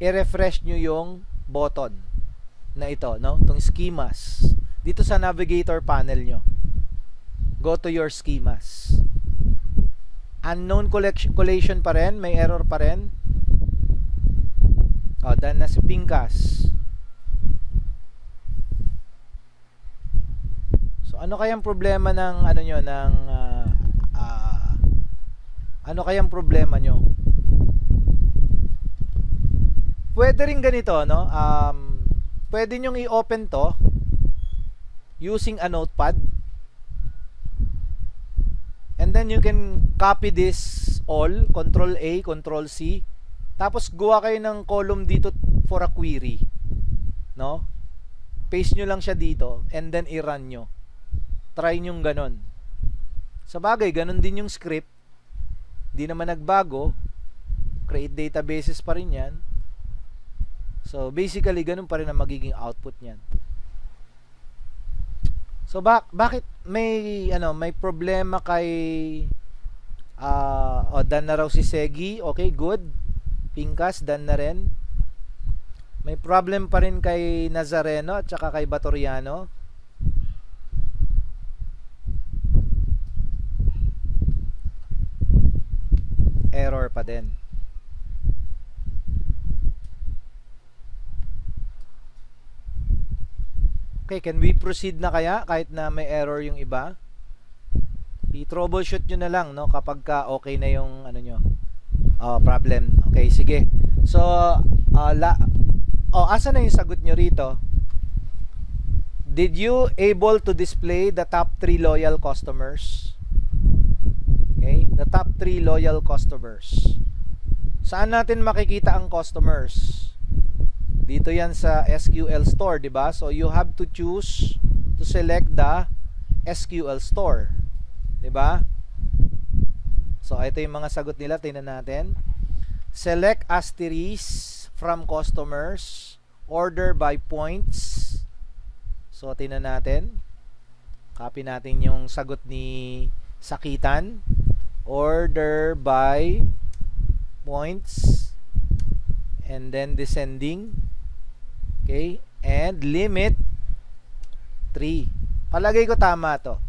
i-refresh nyo yung button na ito, no? Itong schemas. Dito sa navigator panel nyo. Go to your schemas. Unknown collation pa rin. May error pa rin. O, done na si Pinkas. So, ano kayang problema ng ano nyo, ng ano kayang problema nyo? Pwede rin ganito, no? Pwede nyong i-open to using a notepad. And then you can copy this all, Control A, Control C. Tapos gawa kayo ng column dito for a query. No? Paste nyo lang siya dito and then i-run nyo. Try nyo ganon. Sa bagay, ganon din yung script. Di naman nagbago. Create databases pa rin yan. So, basically, ganon pa rin ang magiging output niyan. So, bakit may problema kay done na raw si Segi. Okay, good. Pinkas, done na rin. May problem pa rin kay Nazareno at saka kay Batoriano. Error pa din. Okay, can we proceed na kaya kahit na may error yung iba? I-troubleshoot nyo na lang, no, kapag ka okay na yung ano nyo, problem. Okay, sige. So, asa na yung sagot nyo rito? Did you able to display the top 3 loyal customers? Okay, the top 3 loyal customers. Saan natin makikita ang customers? Dito yan sa SQL store, di ba? So you have to choose to select the SQL store. 'Di ba? So, ito yung mga sagot nila. Tingnan natin. Select asterisk from customers. Order by points. So, tingnan natin. Copy natin yung sagot ni Sakitan. Order by points. And then descending. Okay. And limit 3. Palagay ko tama to.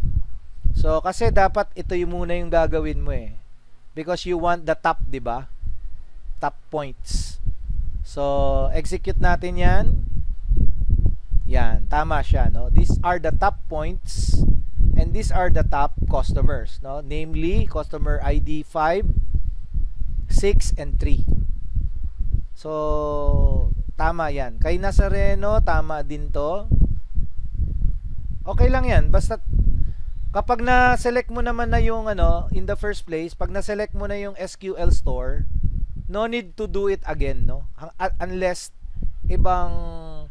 So, kasi dapat ito yung muna yung gagawin mo eh. Because you want the top, di ba? Top points. So, execute natin yan. Yan, tama siya, no? These are the top points and these are the top customers, no? Namely, customer ID 5, 6, and 3. So, tama yan. Kay Nazareno, tama din to. Okay lang yan. Basta kapag na-select mo naman na yung in the first place, pag na-select mo na yung SQL store, no need to do it again, no? Unless ibang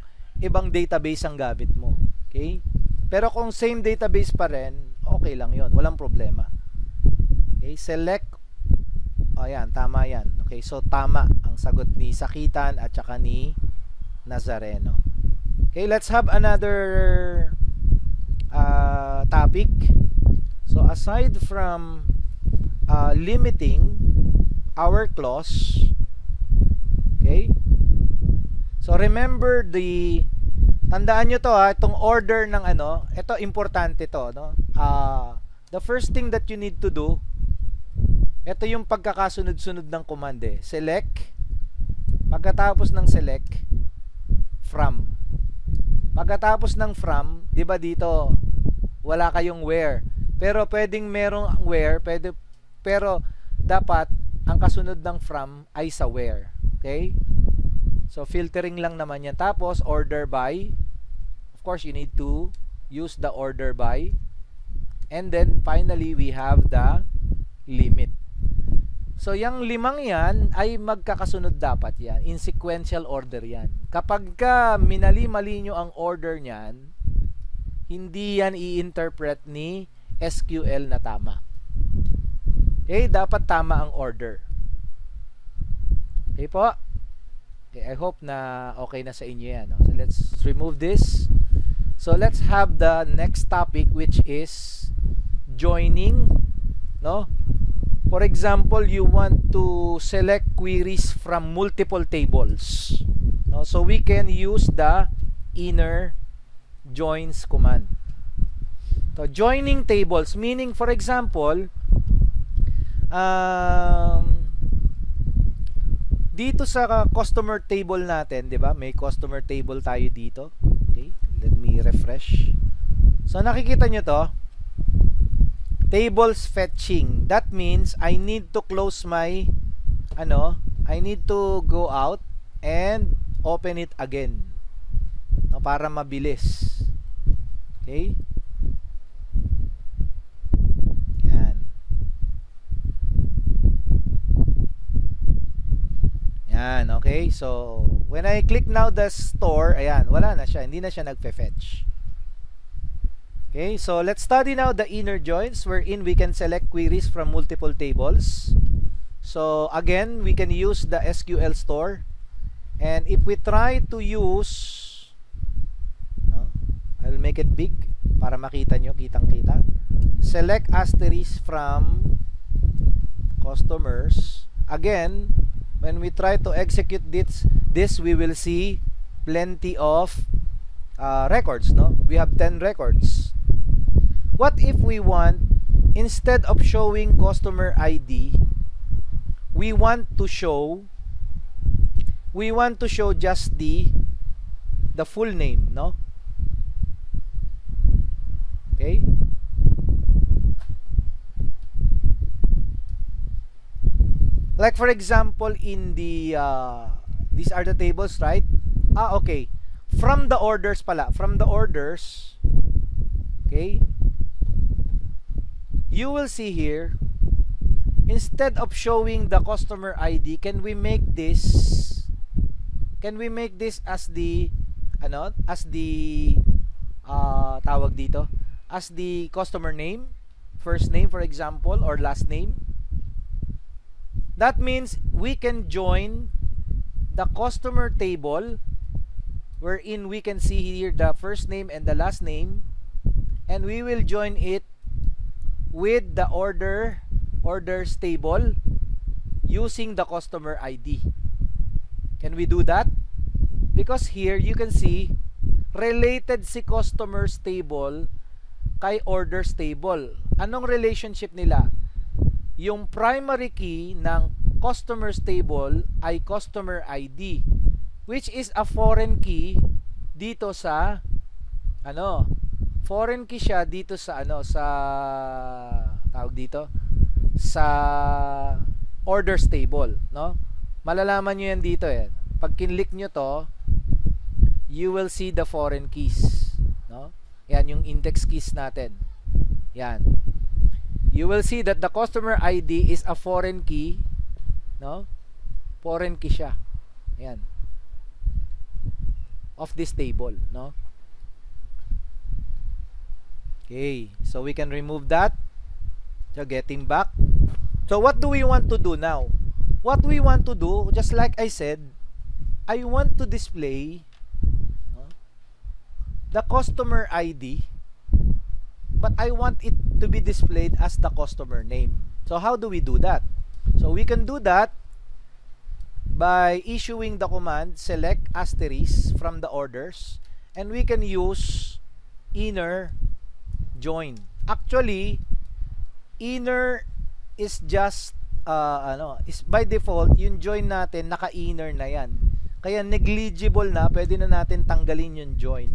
database ang gamit mo. Okay? Pero kung same database pa rin, okay lang 'yon, walang problema. Okay, select. Ayan, tama 'yan. Okay, so tama ang sagot ni Sakitan at saka ni Nazareno. Okay, let's have another topic. So aside from limiting our clause, okay, so remember tandaan nyo to itong order ng ito importante to, no? The first thing that you need to do, ito yung pagkakasunod-sunod ng command eh. Select, pagkatapos ng select, from. Pagkatapos ng from, di ba dito wala kayong where, pero pwedeng merong where, pero dapat ang kasunod ng from ay sa where. Okay, so filtering lang naman yan. Tapos order by, of course you need to use the order by, and then finally we have the limit. So yung limang yan ay magkakasunod dapat yan, in sequential order yan. Kapag ka minali-mali nyo ang order nyan, hindi yan i-interpret ni SQL na tama. Okay, dapat tama ang order. Okay po? Okay, I hope na okay na sa inyo yan. No? So let's remove this. So let's have the next topic, which is joining. No? For example, you want to select queries from multiple tables. No? So we can use the inner joins command. So joining tables, meaning for example, dito sa customer table natin, 'di ba? May customer table tayo dito. Okay, let me refresh. So nakikita nyo to, tables fetching. That means I need to close my I need to go out and open it again, no, para mabilis. Okay? Yan. Yan, okay? So, when I click now the store, ayan, wala na siya. Hindi na siya nagfe-fetch. Okay, so let's study now the inner joins, wherein we can select queries from multiple tables. So, again, we can use the SQL store. And if we try to use, I'll make it big para makita nyo, kitang-kita. Select asterisk from customers. Again, when we try to execute this we will see plenty of records, no? We have 10 records. What if we want, instead of showing customer ID, we want to show just the full name, no? Okay? Like for example, in the these are the tables, right? Okay. From the orders pala, from the orders, okay? You will see here, instead of showing the customer ID, can we make this as the tawag dito, as the customer name, first name for example, or last name. That means we can join the customer table wherein we can see here the first name and the last name, and we will join it with the orders table using the customer ID. Can we do that? Because here you can see related si customers table kay orders table. Anong relationship nila? Yung primary key ng customers table ay customer ID, which is a foreign key dito sa foreign key siya dito sa sa tawag dito sa orders table, no? Malalaman niyo yan dito eh. Pag kinlik niyo to, you will see the foreign keys, no? Yan yung index keys natin. Yan. You will see that the customer ID is a foreign key, no? Foreign key siya. Yan. Of this table, no? Okay, so we can remove that. So getting back. So what do we want to do now? What we want to do, just like I said, I want to display the customer ID, but I want it to be displayed as the customer name. So how do we do that? So we can do that by issuing the command select asterisk from the orders, and we can use inner join. Actually, inner is just is by default yung join natin naka-inner na yan. Kaya negligible na, pwede na natin tanggalin yung join,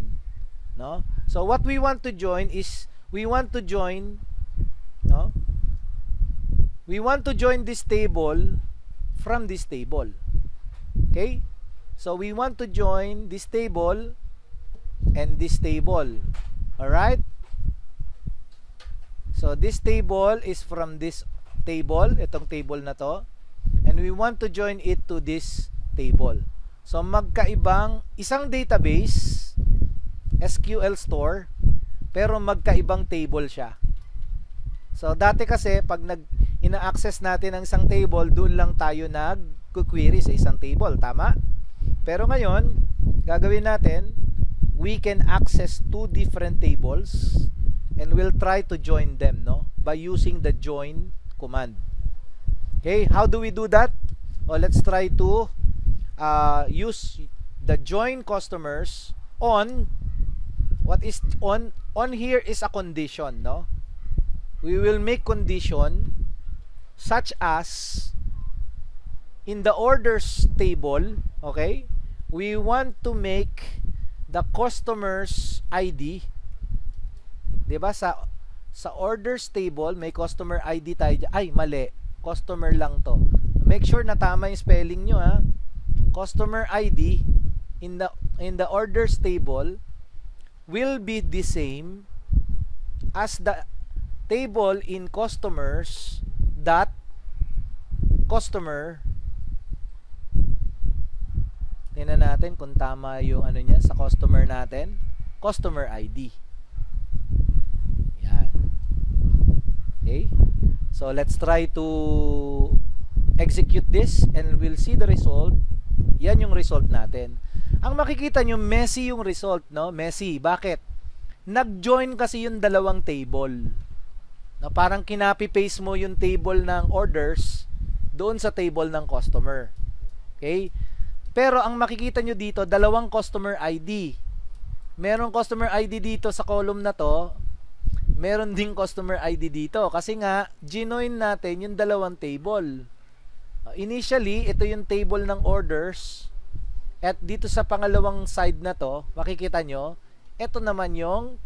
no? So what we want to join is we want to join this table from this table. Okay? So we want to join this table and this table. All right? So this table is from this table, itong table na to, and we want to join it to this table. So magkaibang isang database, SQL store, pero magkaibang table siya. So dati kasi pag ina-access natin ang isang table, doon lang tayo nag-query sa isang table, tama? Pero ngayon, gagawin natin, we can access two different tables and we'll try to join them, no? By using the join command. Okay, how do we do that? Well, let's try to use the join customers on what is on here is a condition, no? We will make condition such as in the orders table, okay? We want to make the customer's ID, 'di ba? Sa orders table may customer ID tayo. Ay, mali. Customer lang to. Make sure na tama yung spelling nyo, ha. Customer ID in the orders table will be the same as the table in customers dot customer. Tingnan natin kung tama yung niya sa customer natin. Customer ID. Okay, so let's try to execute this and we'll see the result. Yan yung result natin. Ang makikita nyo, messy yung result, no? Messy. Bakit? Nag-join kasi yung dalawang table. Na parang kinopy-paste mo yung table ng orders doon sa table ng customer. Okay? Pero ang makikita nyo dito, dalawang customer ID. Merong customer ID dito sa column na to, meron ding customer ID dito kasi nga ginoin natin yung dalawang table. Initially, ito yung table ng orders, at dito sa pangalawang side na to, makikita nyo, ito naman yung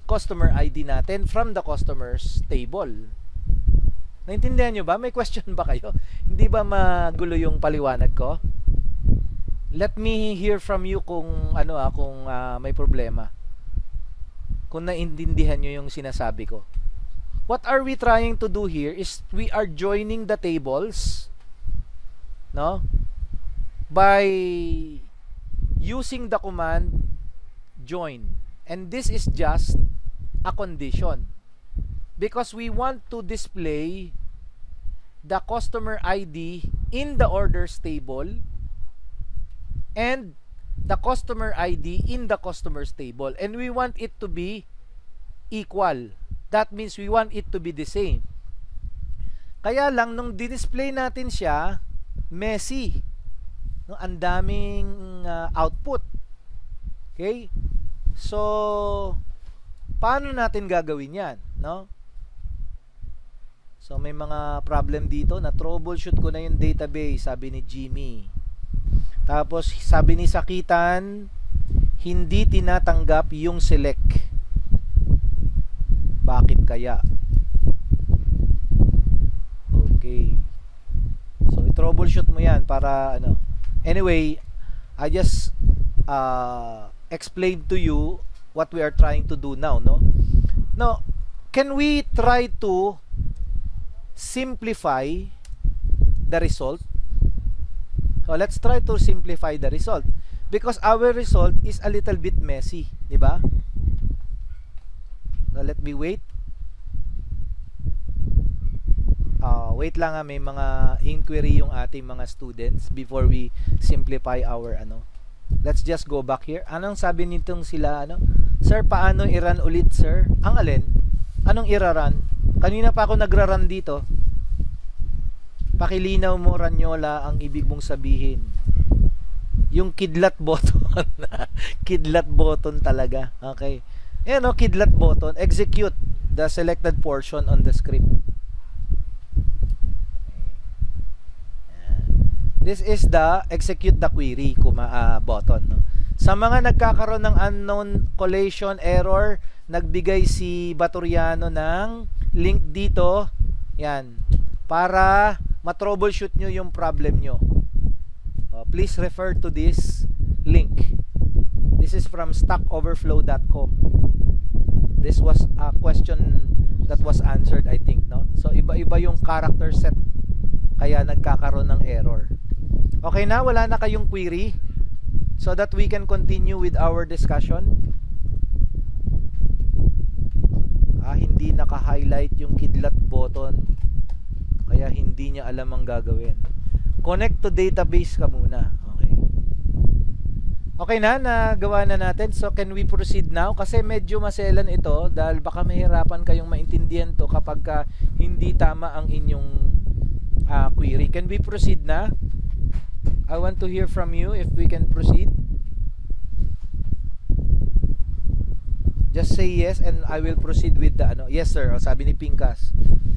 customer ID natin from the customers table. Naintindihan nyo ba? May question ba kayo? Hindi ba magulo yung paliwanag ko? Let me hear from you kung may problema. Kung naintindihan nyo yung sinasabi ko. What are we trying to do here is we are joining the tables, no? By using the command join. And this is just a condition because we want to display the customer ID in the orders table and the customer ID in the customers table, and we want it to be equal. That means we want it to be the same. Kaya lang nung di-display natin siya, messy. No, ang daming output. Okay? So paano natin gagawin 'yan, no? So may mga problem dito na troubleshoot ko na yung database, sabi ni Jimmy. Tapos sabi ni Sakitan, hindi tinatanggap yung select. Bakit kaya? Okay. So i-troubleshoot mo 'yan para ano. Anyway, I just explained to you what we are trying to do now, no? Now, can we try to simplify the result? So let's try to simplify the result because our result is a little bit messy, di ba? So let me wait. Wait lang, may mga inquiry yung ating mga students before we simplify our ano. Let's just go back here. Anong sabi nitong sila ano? Sir, paano i-run ulit, sir? Ang alin? Anong i-run? Kanina pa ako nagra-run dito. Pakilinaw mo, Ranyola, ang ibig mong sabihin. Yung kidlat button. Kidlat button talaga. Okay. Ayan o, kidlat button. Execute the selected portion on the script. This is the execute the query button, no? Sa mga nagkakaroon ng unknown collation error, nagbigay si Baturiano ng link dito. Yan. Para ma-troubleshoot nyo yung problem nyo. Please refer to this link. This is from stackoverflow.com. This was a question that was answered, I think, no? So iba-iba yung character set kaya nagkakaroon ng error. Okay na, wala na kayong query so that we can continue with our discussion. Hindi naka-highlight yung kidlat button. Kaya hindi niya alam ang gagawin. Connect to database ka muna. Okay. Okay na, nagawa na natin. So can we proceed now? Kasi medyo maselan ito dahil baka mahirapan kayong maintindihan to kapag hindi tama ang inyong query. Can we proceed na? I want to hear from you if we can proceed. Just say yes and I will proceed with the ano. Yes sir, sabi ni Pinkas.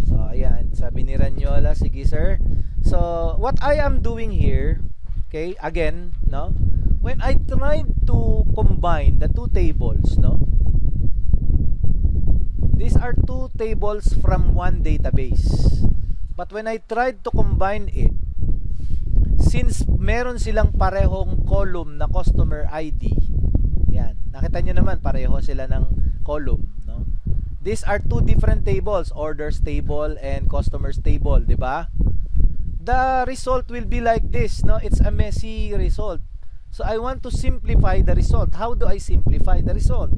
So ayan, sabi ni Ranyola, sige sir. So what I am doing here, okay, again, no? When I tried to combine the two tables, no? These are two tables from one database. But when I tried to combine it, since meron silang parehong column na customer ID, yan, nakita nyo naman pareho sila ng column, no? These are two different tables, orders table and customers table, di ba? The result will be like this, no? It's a messy result. So I want to simplify the result. How do I simplify the result?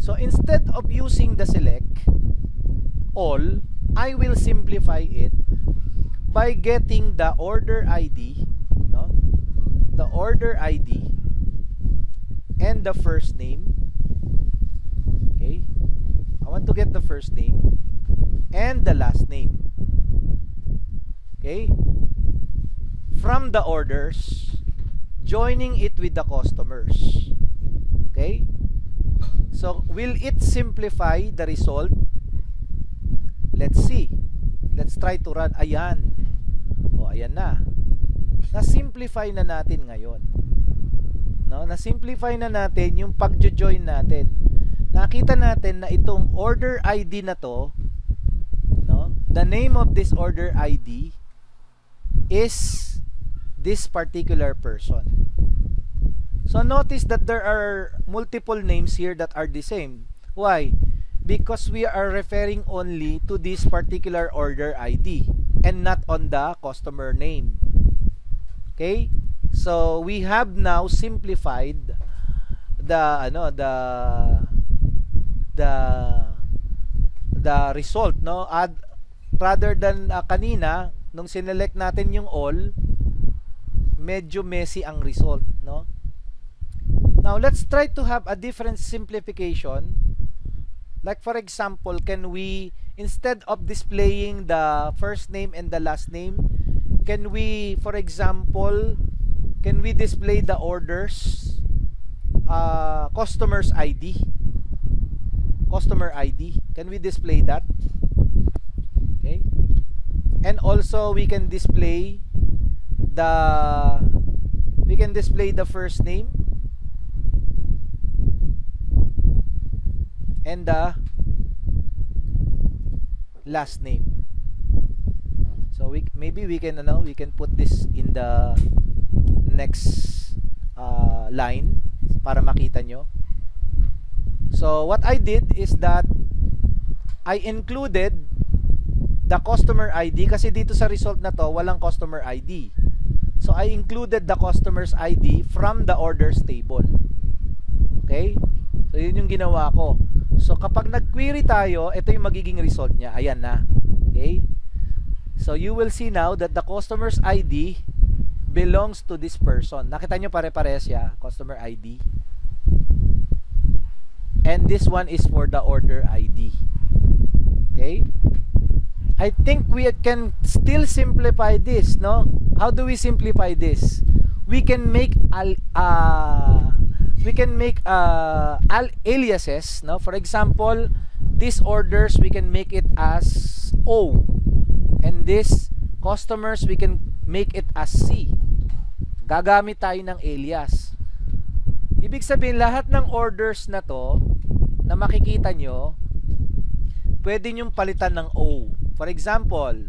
So instead of using the select all, I will simplify it by getting the order ID, no? The order ID and the first name. Okay? I want to get the first name and the last name. Okay? From the orders, joining it with the customers. Okay? So, will it simplify the result? Let's see. Let's try to run. Ayan. O, ayan na. Na-simplify na natin ngayon. No? Na-simplify na natin yung pag-join natin. Nakita natin na itong order ID na to, no? The name of this order ID is this particular person. So notice that there are multiple names here that are the same. Why? Because we are referring only to this particular order ID and not on the customer name. Okay? So we have now simplified the the result, no? Rather than kanina nung sinelect natin yung all, medyo messy ang result, no? Now let's try to have a different simplification. Like for example, can we, instead of displaying the first name and the last name, can we, for example, can we display the orders customer's ID? Customer ID. Can we display that? Okay. And also we can display the first name and the last name. So maybe we can put this in the next line para makita nyo. So what I did is that I included the customer ID kasi dito sa result na to walang customer ID. So I included the customer's ID from the orders table. Okay? So yun yung ginawa ko. So kapag nag-query tayo, ito yung magiging result niya. Ayan na. Okay? So you will see now that the customer's ID belongs to this person. Nakita nyo pare-pares siya, customer ID. And this one is for the order ID. Okay? I think we can still simplify this, no? How do we simplify this? We can make aliases, no? For example, these orders we can make it as O, and this customers we can make it as C. Gagamit tayo ng alias. Ibig sabihin lahat ng orders na to na makikita nyo, pwede nyong palitan ng O. For example,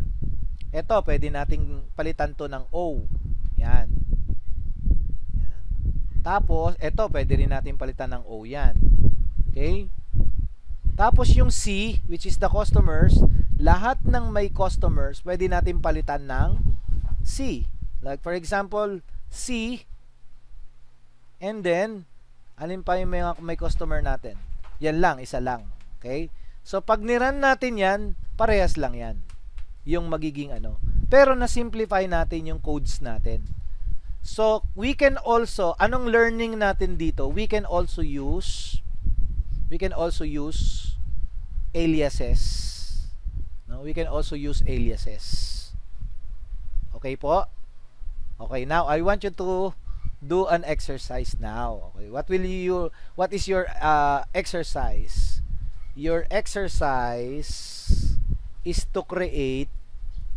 ito pwede nating palitan to ng O. Yan. Yan. Tapos ito pwede rin natin palitan ng O yan. Okay? Tapos yung C, which is the customers, lahat ng may customers pwede natin palitan ng C. Like for example, C, and then alin pa yung may customer natin? Yan lang, isa lang. Okay? So pag niran natin yan, parehas lang yan. Yung magiging ano. Pero na-simplify natin yung codes natin. So we can also, anong learning natin dito? We can also use aliases. No? We can also use aliases. Okay po? Okay, now I want you to do an exercise now. Okay, what is your exercise? Your exercise is to create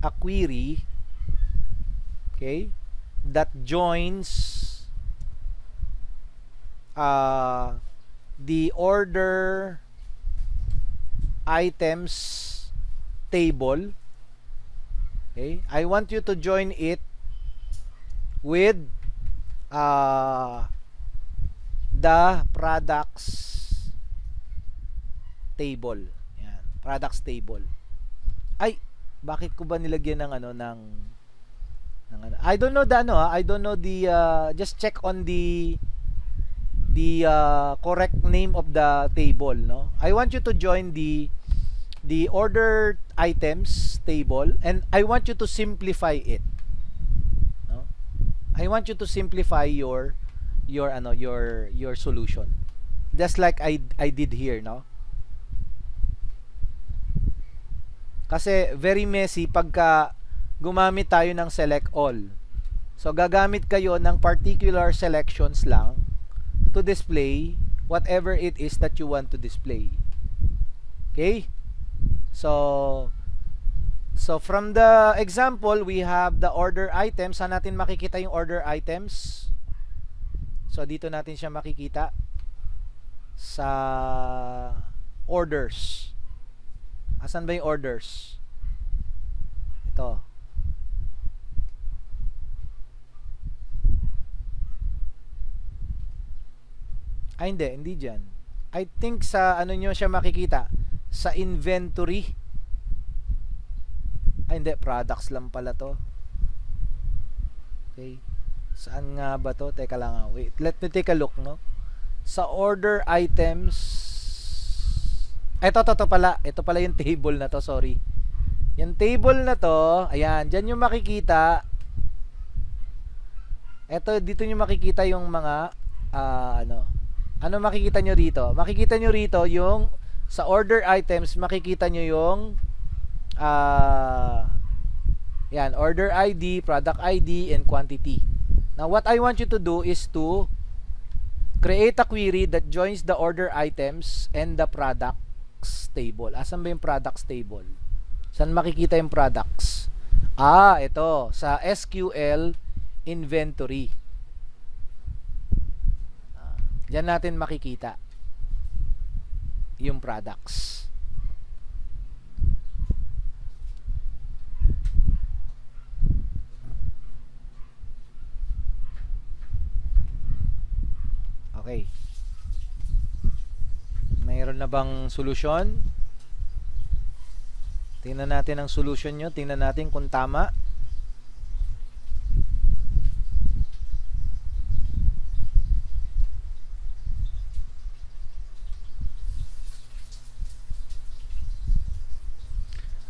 a query, okay, that joins the order items table. Okay, I want you to join it with the products table. Yan, products table. Ay, bakit ko ba nilagyan ng ano ng ano? I don't know the just check on the correct name of the table, no? I want you to join the order items table, and I want you to simplify it. No? I want you to simplify your solution. Just like I did here, no? Kasi very messy pagka gumamit tayo ng select all. So gagamit kayo ng particular selections lang to display whatever it is that you want to display. Okay? So from the example, we have the order items. Saan natin makikita yung order items? So dito natin siya makikita sa orders. Asan ba yung orders? Ito. Ay, hindi dyan. I think sa ano nyo siya makikita? Sa inventory. Ay, hindi. Products lang pala to. Okay. Saan nga ba to? Teka lang. Wait. Let me take a look, no? Sa order items. Ito pala. Ito pala yung table na to, sorry. Yung table na to, ayan, dyan yung makikita. Ito, dito nyo makikita yung mga, ano makikita nyo rito? Makikita nyo rito yung, sa order items, makikita nyo yung, yan, order ID, product ID, and quantity. Now, what I want you to do is to create a query that joins the order items and the products table. Asan ba yung products table? Saan makikita yung products? Ito, sa SQL inventory. Diyan natin makikita yung products. Okay. Mayroon na bang solusyon? Tingnan natin ang solution nyo. Tingnan natin kung tama.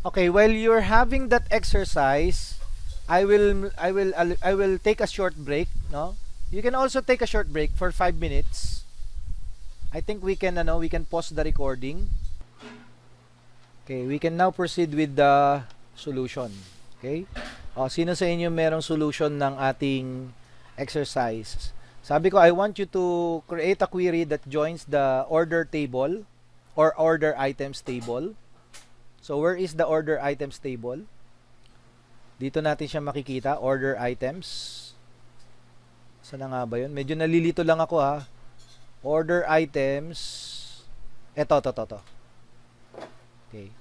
Okay, while you're having that exercise, I will take a short break, no? You can also take a short break for 5 minutes. I think we can pause the recording. Okay, we can now proceed with the solution. Okay? Sino sa inyo merong solution ng ating exercise? Sabi ko, I want you to create a query that joins the order table or order items table. So, where is the order items table? Dito natin siya makikita, order items. Saan na nga ba yun? Medyo nalilito lang ako ha. Order items. Ito. Okay.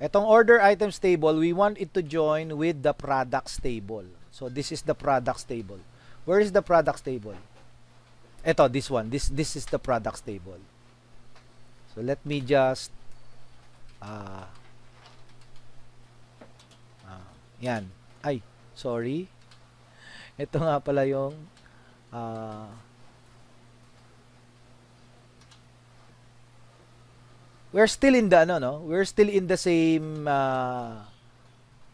Etong order items table, we want it to join with the products table. So, this is the products table. Where is the products table? Ito, this one. This is the products table. So, let me just yan. Ay, sorry. Ito nga pala yung we're still in the we're still in the same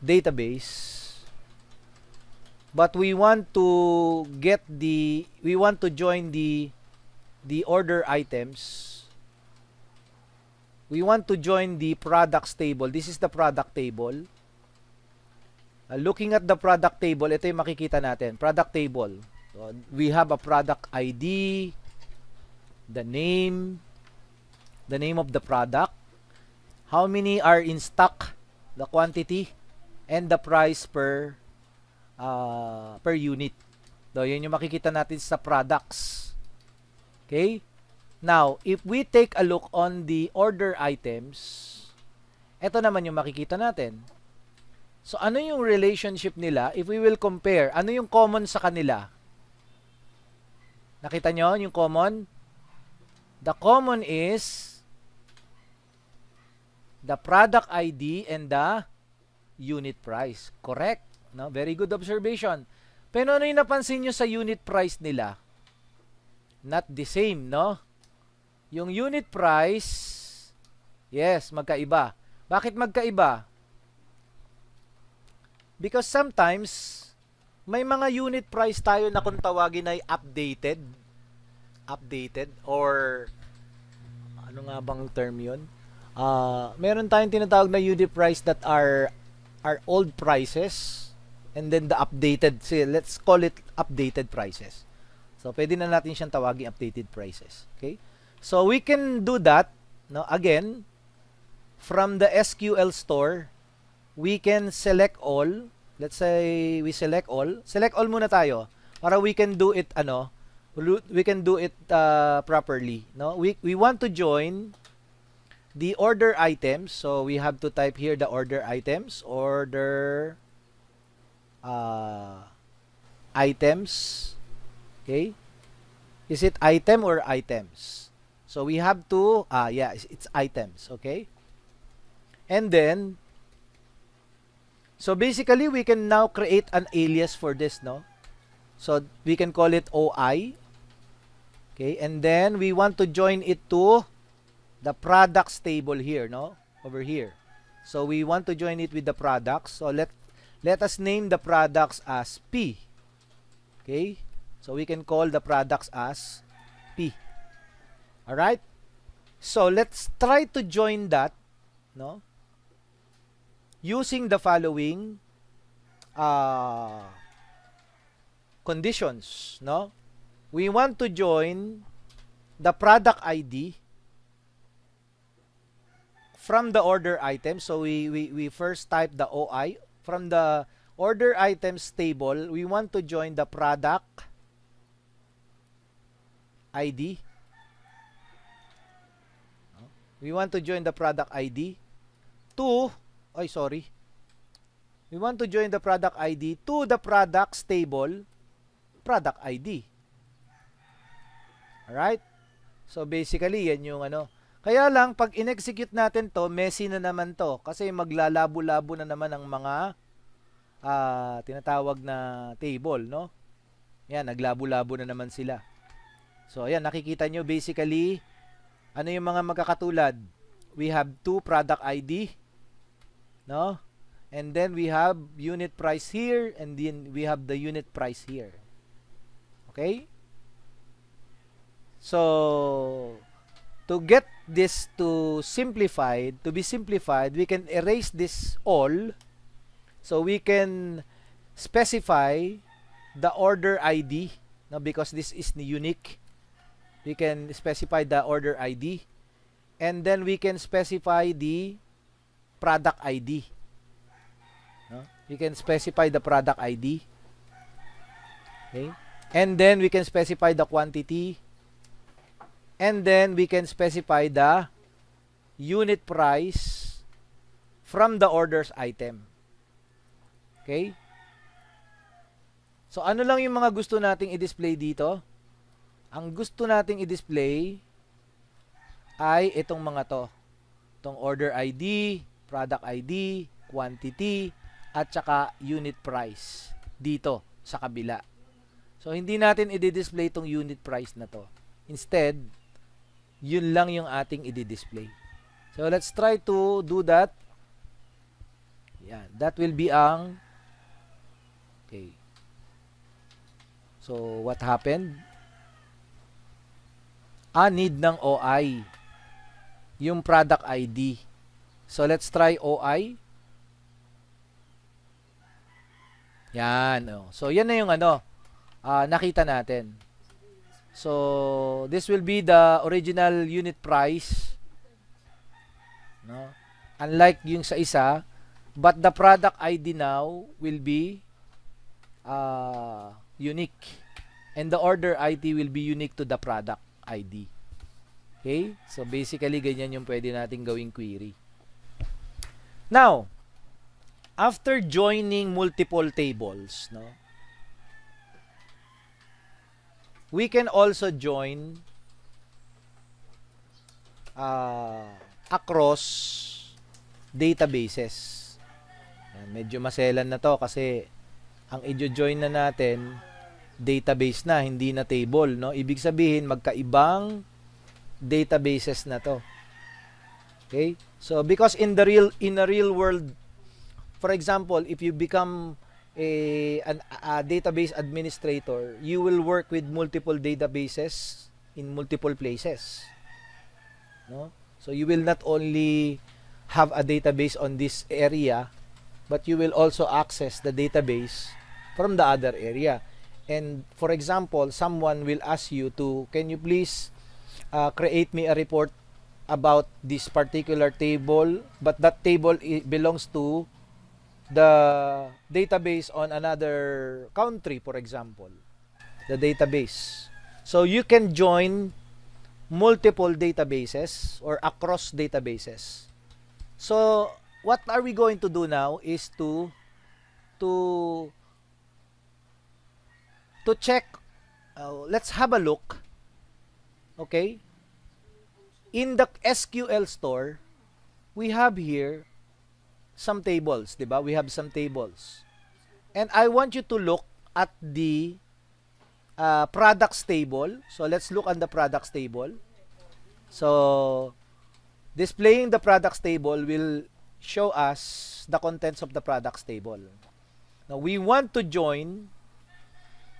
database, but we want to join the order items. We want to join the products table. This is the product table. Looking at the product table, ito yung makikita natin. Product table. So, we have a product ID, the name of the product, how many are in stock, the quantity, and the price per unit. So, yun yung makikita natin sa products. Okay? Now, if we take a look on the order items, ito naman yung makikita natin. So, ano yung relationship nila? If we will compare, ano yung common sa kanila? Nakita nyo yung common? The common is the product ID and the unit price. Correct? No? Very good observation. Pero ano yung napansin nyo sa unit price nila? Not the same, no? Yung unit price, yes, magkaiba. Bakit magkaiba? Because sometimes, may mga unit price tayo na kung tawagin ay updated, or ano nga bang term yun? Meron tayong tinatawag na unit price that are old prices, and then the updated, let's call it updated prices. So, pwede na natin siyang tawagin updated prices. Okay? So, we can do that, no? Again, from the SQL store, we can select all. Let's say we select all. Select all muna tayo para we can do it properly, no? We want to join the order items. So, we have to type here the order items, order items. Okay? Is it item or items? So, we have to, it's items, okay? And then, so basically, we can now create an alias for this, no? So, we can call it OI. Okay, and then we want to join it to the products table here, no? Over here. So we want to join it with the products. So let us name the products as P. Okay? So we can call the products as P. All right? So let's try to join that, no? Using the following conditions, no? We want to join the product ID from the order item. So we first type the OI from the order items table. We want to join the product ID. We want to join the product ID to, we want to join the product ID to the products table product ID. Alright? So basically, yan yung ano. Kaya lang, pag in-execute natin to, messy na naman to. Kasi maglalabo-labo na naman ang mga tinatawag na table, no? Yan, naglabo-labo na naman sila. So, ayan, nakikita nyo basically, ano yung mga magkakatulad? We have two product ID, no? And then we have unit price here, and then we have the unit price here. Okay? So, to get this to be simplified, we can erase this all. So, we can specify the order ID, no, because this is unique. We can specify the order ID. And then we can specify the product ID. No? We can specify the product ID. Okay? And then we can specify the quantity. And then we can specify the unit price from the orders item. Okay? So, ano lang yung mga gusto nating i-display dito? Ang gusto nating i-display ay itong mga to. Itong order ID, product ID, quantity, at saka unit price dito sa kabila. So, hindi natin i-display itong unit price na to. Instead, yun lang yung ating i-display. So, let's try to do that. Yan. That will be ang okay. So, what happened? Need ng OI. Yung product ID. So, let's try OI. Yan. Oh. So, yan na yung ano, nakita natin. So, this will be the original unit price. No? Unlike yung sa isa, but the product ID now will be unique. And the order ID will be unique to the product ID. Okay? So, basically, ganyan yung pwede natin gawing query. Now, after joining multiple tables, no, we can also join across databases. Yan, medyo maselan na to kasi ang i-join na natin database na, hindi na table, no? Ibig sabihin magkaibang databases na to. Okay? So because in the real world, for example, if you become a database administrator, you will work with multiple databases in multiple places. No? So you will not only have a database on this area, but you will also access the database from the other area. And for example, someone will ask you to, can you please create me a report about this particular table, but that table belongs to the database on another country, for example, the database. So you can join multiple databases or across databases. So what are we going to do now is to check. Let's have a look. Okay, in the SQL store we have here some tables, diba? We have some tables. And I want you to look at the products table. So, let's look at the products table. So, Displaying the products table will show us the contents of the products table. Now, we want to join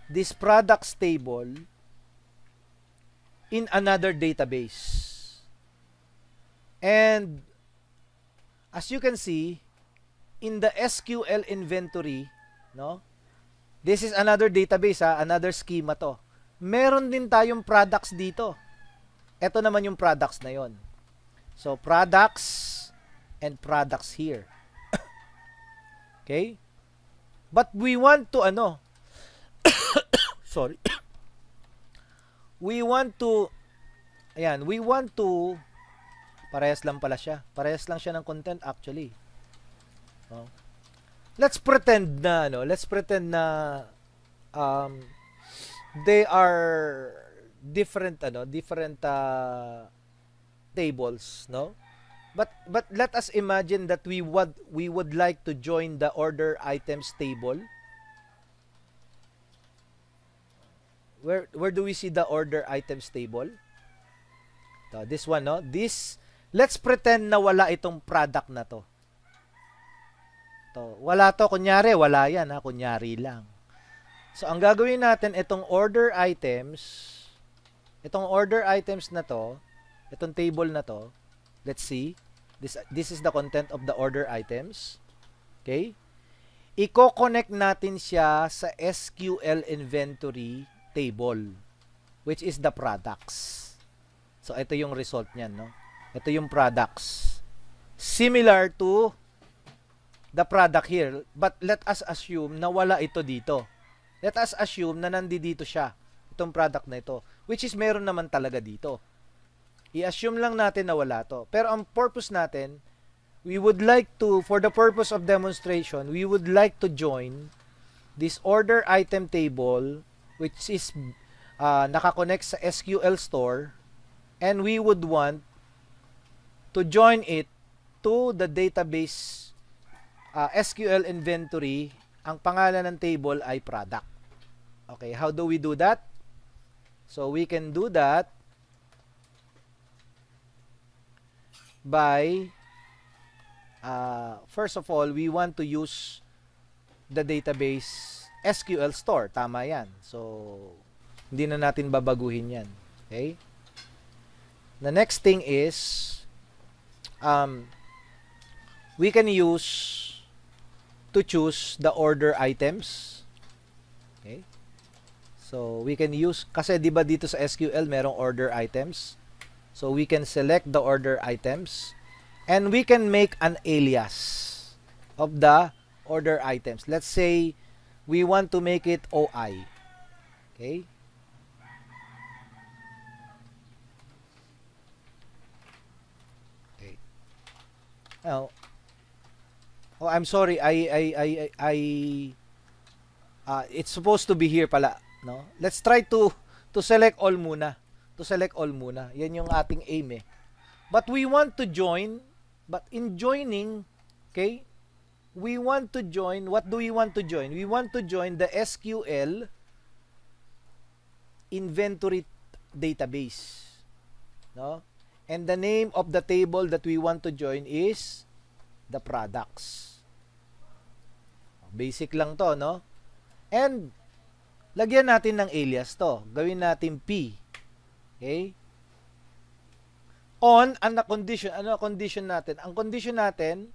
this products table in another database. And as you can see, in the SQL inventory, no? This is another database, another schema to. Meron din tayong products dito. Ito naman yung products na yon. So, products and products here. Okay? But we want to, sorry. We want to, parehas lang pala siya. Parehas lang siya ng content actually. Oh. Let's pretend na, they are different, tables, no? But let us imagine that we would like to join the order items table. Where do we see the order items table? So, this one, no? Let's pretend na wala itong product na to. Wala to, kunyari, wala yan, kunyari lang. So, ang gagawin natin, itong order items na to, itong table na to, let's see, this is the content of the order items. Okay? Iko-connect natin siya sa SQL inventory table, which is the products. So, ito yung result niyan, no? Ito yung products. Similar to the product here, but let us assume na wala ito dito. Let us assume na nandito siya, itong product na ito, which is meron naman talaga dito. I-assume lang natin na wala to. Pero ang purpose natin, we would like to, for the purpose of demonstration, we would like to join this order item table, which is nakakonect sa SQL store, and we would want to join it to the database SQL inventory. Ang pangalan ng table ay product. Okay, how do we do that? So we can do that by first of all, we want to use the database SQL store. Tama yan. So hindi na natin babaguhin yan. Okay? The next thing is we can use to choose the order items. Okay? So, we can use, kasi di ba dito sa SQL merong order items. So, we can select the order items and we can make an alias of the order items. Let's say we want to make it OI. Okay? Okay. Now, oh, I'm sorry. It's supposed to be here pala, no? Let's try to select all muna. To select all muna. Yan yung ating aim eh. But we want to join, but in joining, okay? We want to join, what do we want to join? We want to join the SQL inventory database, no? And the name of the table that we want to join is the products. Basic lang to, no? And lagyan natin ng alias to. Gawin natin P. Okay? On ang condition, ano condition natin? Ang condition natin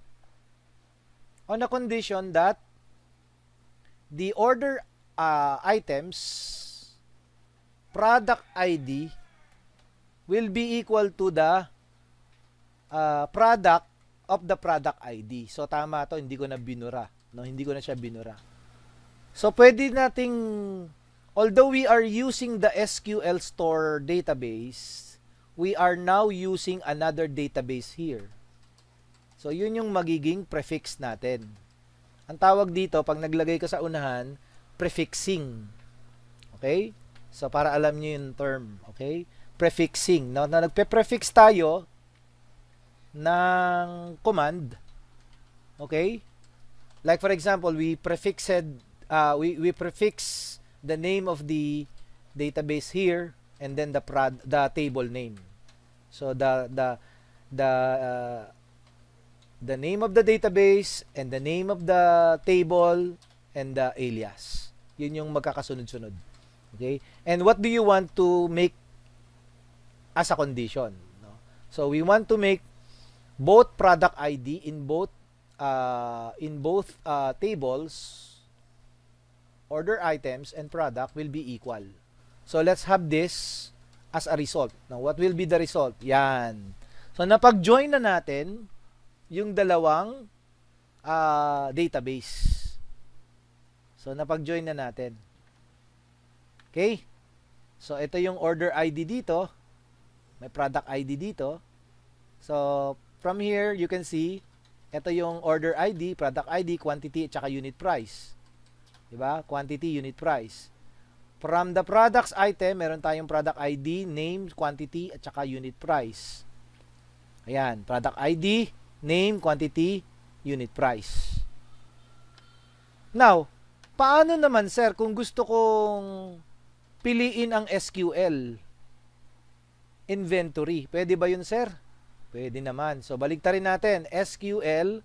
on a condition that the order items product ID will be equal to the product of the product ID. So, tama to. Hindi ko na binura. No? Hindi ko na siya binura. So, pwede nating, although we are using the SQL store database, we are now using another database here. So, yun yung magiging prefix natin. Ang tawag dito, pag naglagay ka sa unahan, prefixing. Okay? So, para alam nyo yung term. Okay? Prefixing. No? Na nagpe-prefix tayo ng command, okay? Like for example, we prefix the name of the database here and then the table name. So the the name of the database and the name of the table and the alias. Yun yung magkakasunod-sunod. Okay? And what do you want to make as a condition? No? So we want to make both product ID in both tables, order items and product will be equal. So let's have this as a result. Now, what will be the result? Yan. So napag-join na natin yung dalawang database. So napag-join na natin. Okay? So ito yung order ID dito. May product ID dito. So from here, you can see ito yung order ID, product ID, quantity, at saka unit price. Diba? Quantity, unit price. From the products item, meron tayong product ID, name, quantity, at saka unit price. Ayan, product ID, name, quantity, unit price. Now, paano naman sir kung gusto kong piliin ang SQL inventory? Pwede ba yun sir? Pwede naman. So, baliktarin natin. SQL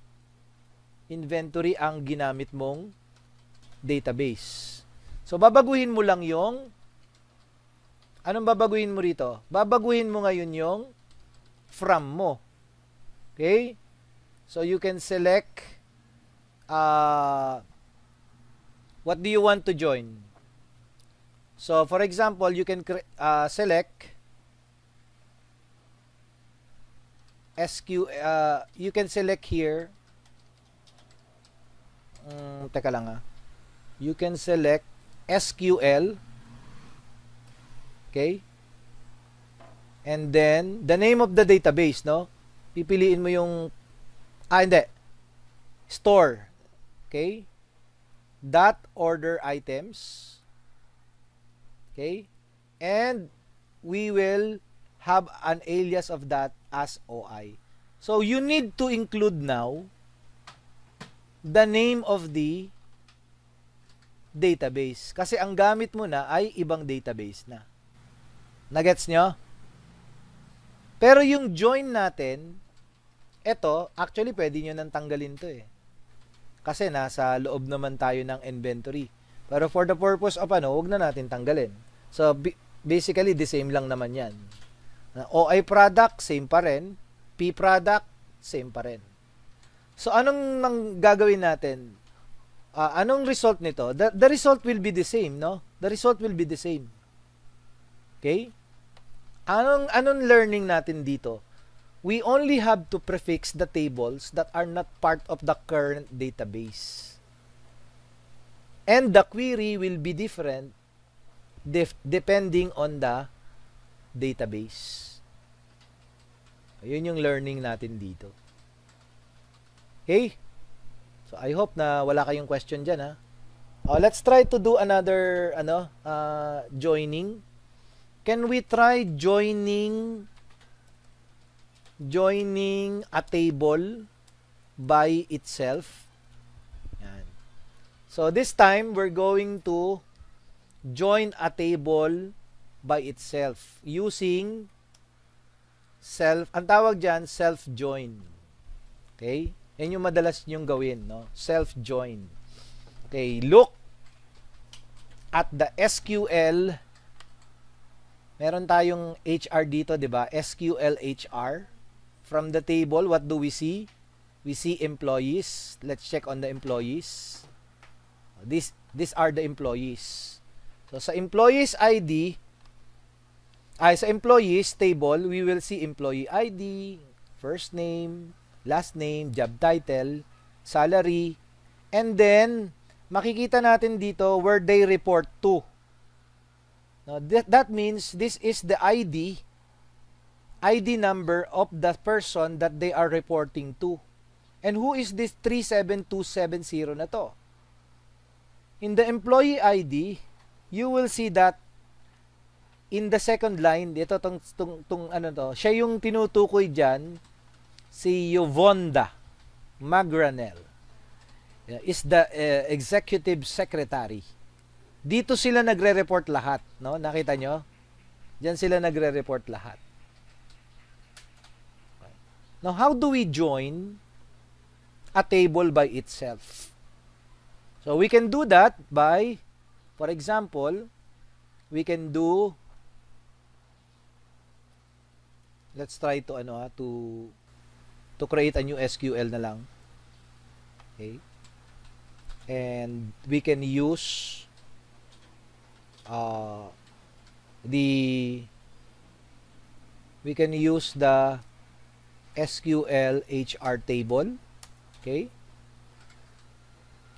inventory ang ginamit mong database. So, babaguhin mo lang yung anong babaguhin mo rito? Babaguhin mo ngayon yung from mo. Okay? So, you can select what do you want to join? So, for example, you can select you can select here teka lang you can select SQL, okay, and then the name of the database, no? Pipiliin mo yung hindi, store, okay, dot order items, okay, and we will have an alias of that as OI. So you need to include now the name of the database. Kasi ang gamit mo na ay ibang database na. Nagets nyo? Pero yung join natin, eto, actually pwede nyo nang tanggalin to eh. Kasi nasa loob naman tayo ng inventory. Pero for the purpose of huwag na natin tanggalin. So basically, the same lang naman yan. OI product, same pa rin. P product, same pa rin. So, anong gagawin natin? Anong result nito? The result will be the same, no? The result will be the same. Okay? Anong learning natin dito? We only have to prefix the tables that are not part of the current database. And the query will be different depending on the database. Ayun yung learning natin dito. Okay? So, I hope na wala kayong question dyan, ha? Let's try to do another, joining. Can we try joining a table by itself? Yan. So, this time, we're going to join a table by itself using ang tawag dyan, self-join. Okay? Yan yung madalas nyong gawin, no? Self-join. Okay, look at the SQL. Meron tayong HR dito, di ba? SQL HR. From the table, what do we see? We see employees. Let's check on the employees. These are the employees. So, sa employees ID, sa employees table, we will see employee ID, first name, last name, job title, salary, and then makikita natin dito where they report to. Now, that means this is the ID number of the person that they are reporting to. And who is this 37270 na to? In the employee ID, you will see that in the second line, ito siya yung tinutukoy dyan, si Yvonda Magranel is the executive secretary. Dito sila nagre-report lahat, no? Nakita nyo? Diyan sila nagre-report lahat. Now, how do we join a table by itself? So, we can do that by, for example, we can do, let's try to, to create a new SQL na lang. Okay. And we can use the SQL HR table. Okay,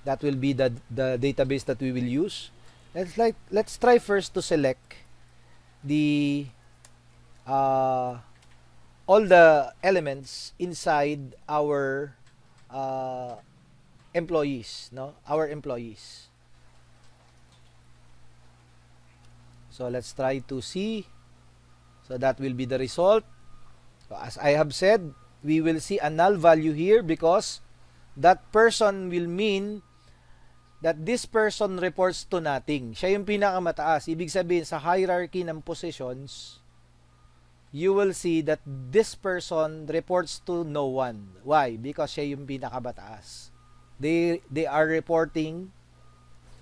that will be the database that we will use. Let's try first to select the all the elements inside our employees, no? Our employees. So let's try to see. So that will be the result. So as I have said, we will see a null value here because that person will mean that this person reports to nothing. Siya yung pinakamataas. Ibig sabihin, sa hierarchy ng positions, you will see that this person reports to no one. Why? Because siya yung pinakamataas. They are reporting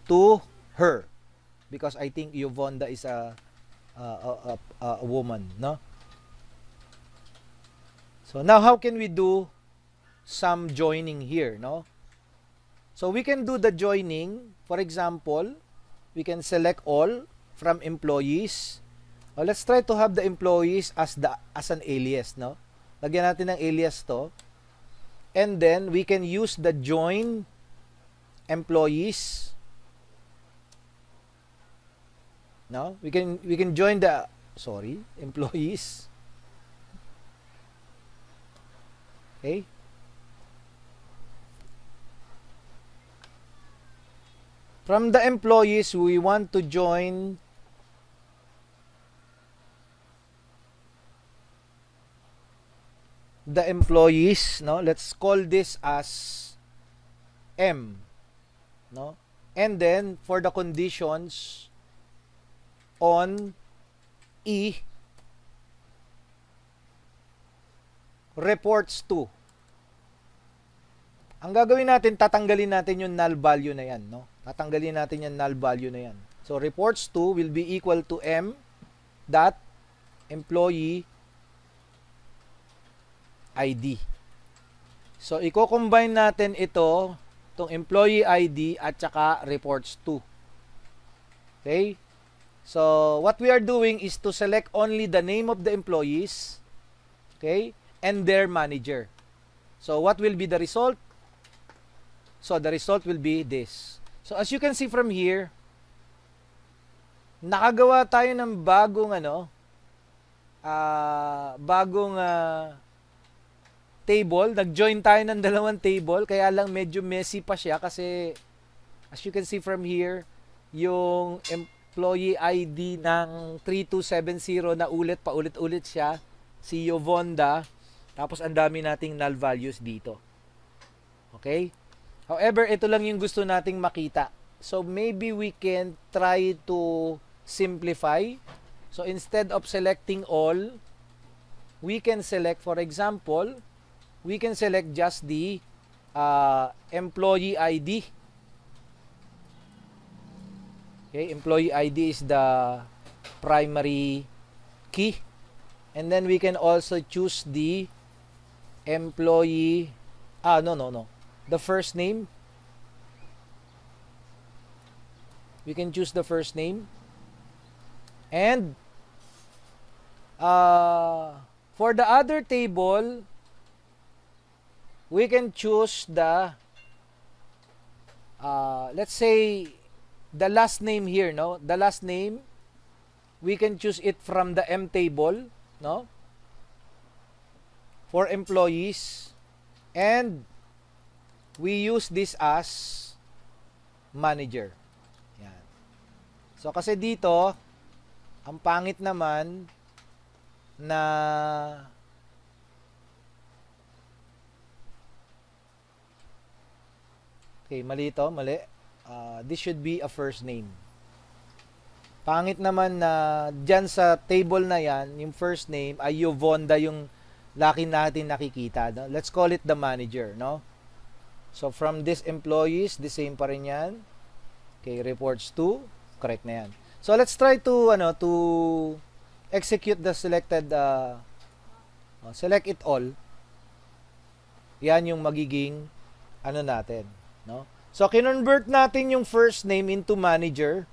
to her. Because I think Yvonda is a woman, no? So now how can we do some joining here, no? So we can do the joining. For example, we can select all from employees. Well, let's try to have the employees as an alias, no? Lagyan natin ng alias to. And then we can use the join employees. No? We can join the employees. Okay? From the employees, we want to join the employees, no? Let's call this as M, no? And then for the conditions on E, reports to. Ang gagawin natin, tatanggalin natin yung null value na yan, no? Tatanggalin natin yung null value na yan. So reports to will be equal to M dot employee ID. So i-combine natin ito, itong employee ID at saka reports to. Okay? So what we are doing is to select only the name of the employees, okay, and their manager. So what will be the result? So the result will be this. So as you can see from here, nakagawa tayo ng bagong table. Nag-join tayo ng dalawang table, kaya lang medyo messy pa siya kasi as you can see from here, yung employee ID ng 3270 na paulit-ulit siya, si Yvonda, tapos ang dami nating null values dito. Okay? However, ito lang yung gusto nating makita. So maybe we can try to simplify. So instead of selecting all, we can select, for example, we can select just the employee ID. Okay, employee ID is the primary key. And then we can also choose the employee, no. The first name. We can choose the first name. And for the other table, we can choose the let's say the last name here, no? The last name, we can choose it from the M table, no? For employees, and we use this as manager. Yan. So kasi dito, ang pangit naman na okay, mali ito, mali. This should be a first name. Pangit naman na dyan sa table na yan, yung first name ay Yvonda yung laki natin nakikita. No? Let's call it the manager. No? So, from this employees, the same pa rin yan. Okay, reports to, correct na yan. So, let's try to, to execute the selected, select it all. Yan yung magiging, natin. No? So, kinonvert natin yung first name into manager.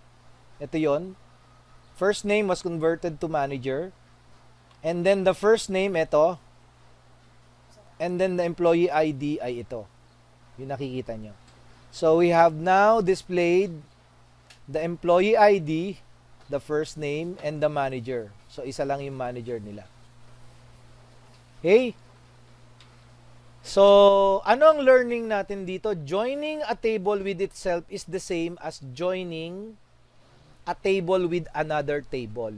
Ito yon. First name was converted to manager. And then the first name, ito. And then the employee ID ay ito. Yung nakikita nyo. So, we have now displayed the employee ID, the first name, and the manager. So, isa lang yung manager nila. Okay? So, ano ang learning natin dito? Joining a table with itself is the same as joining a table with another table.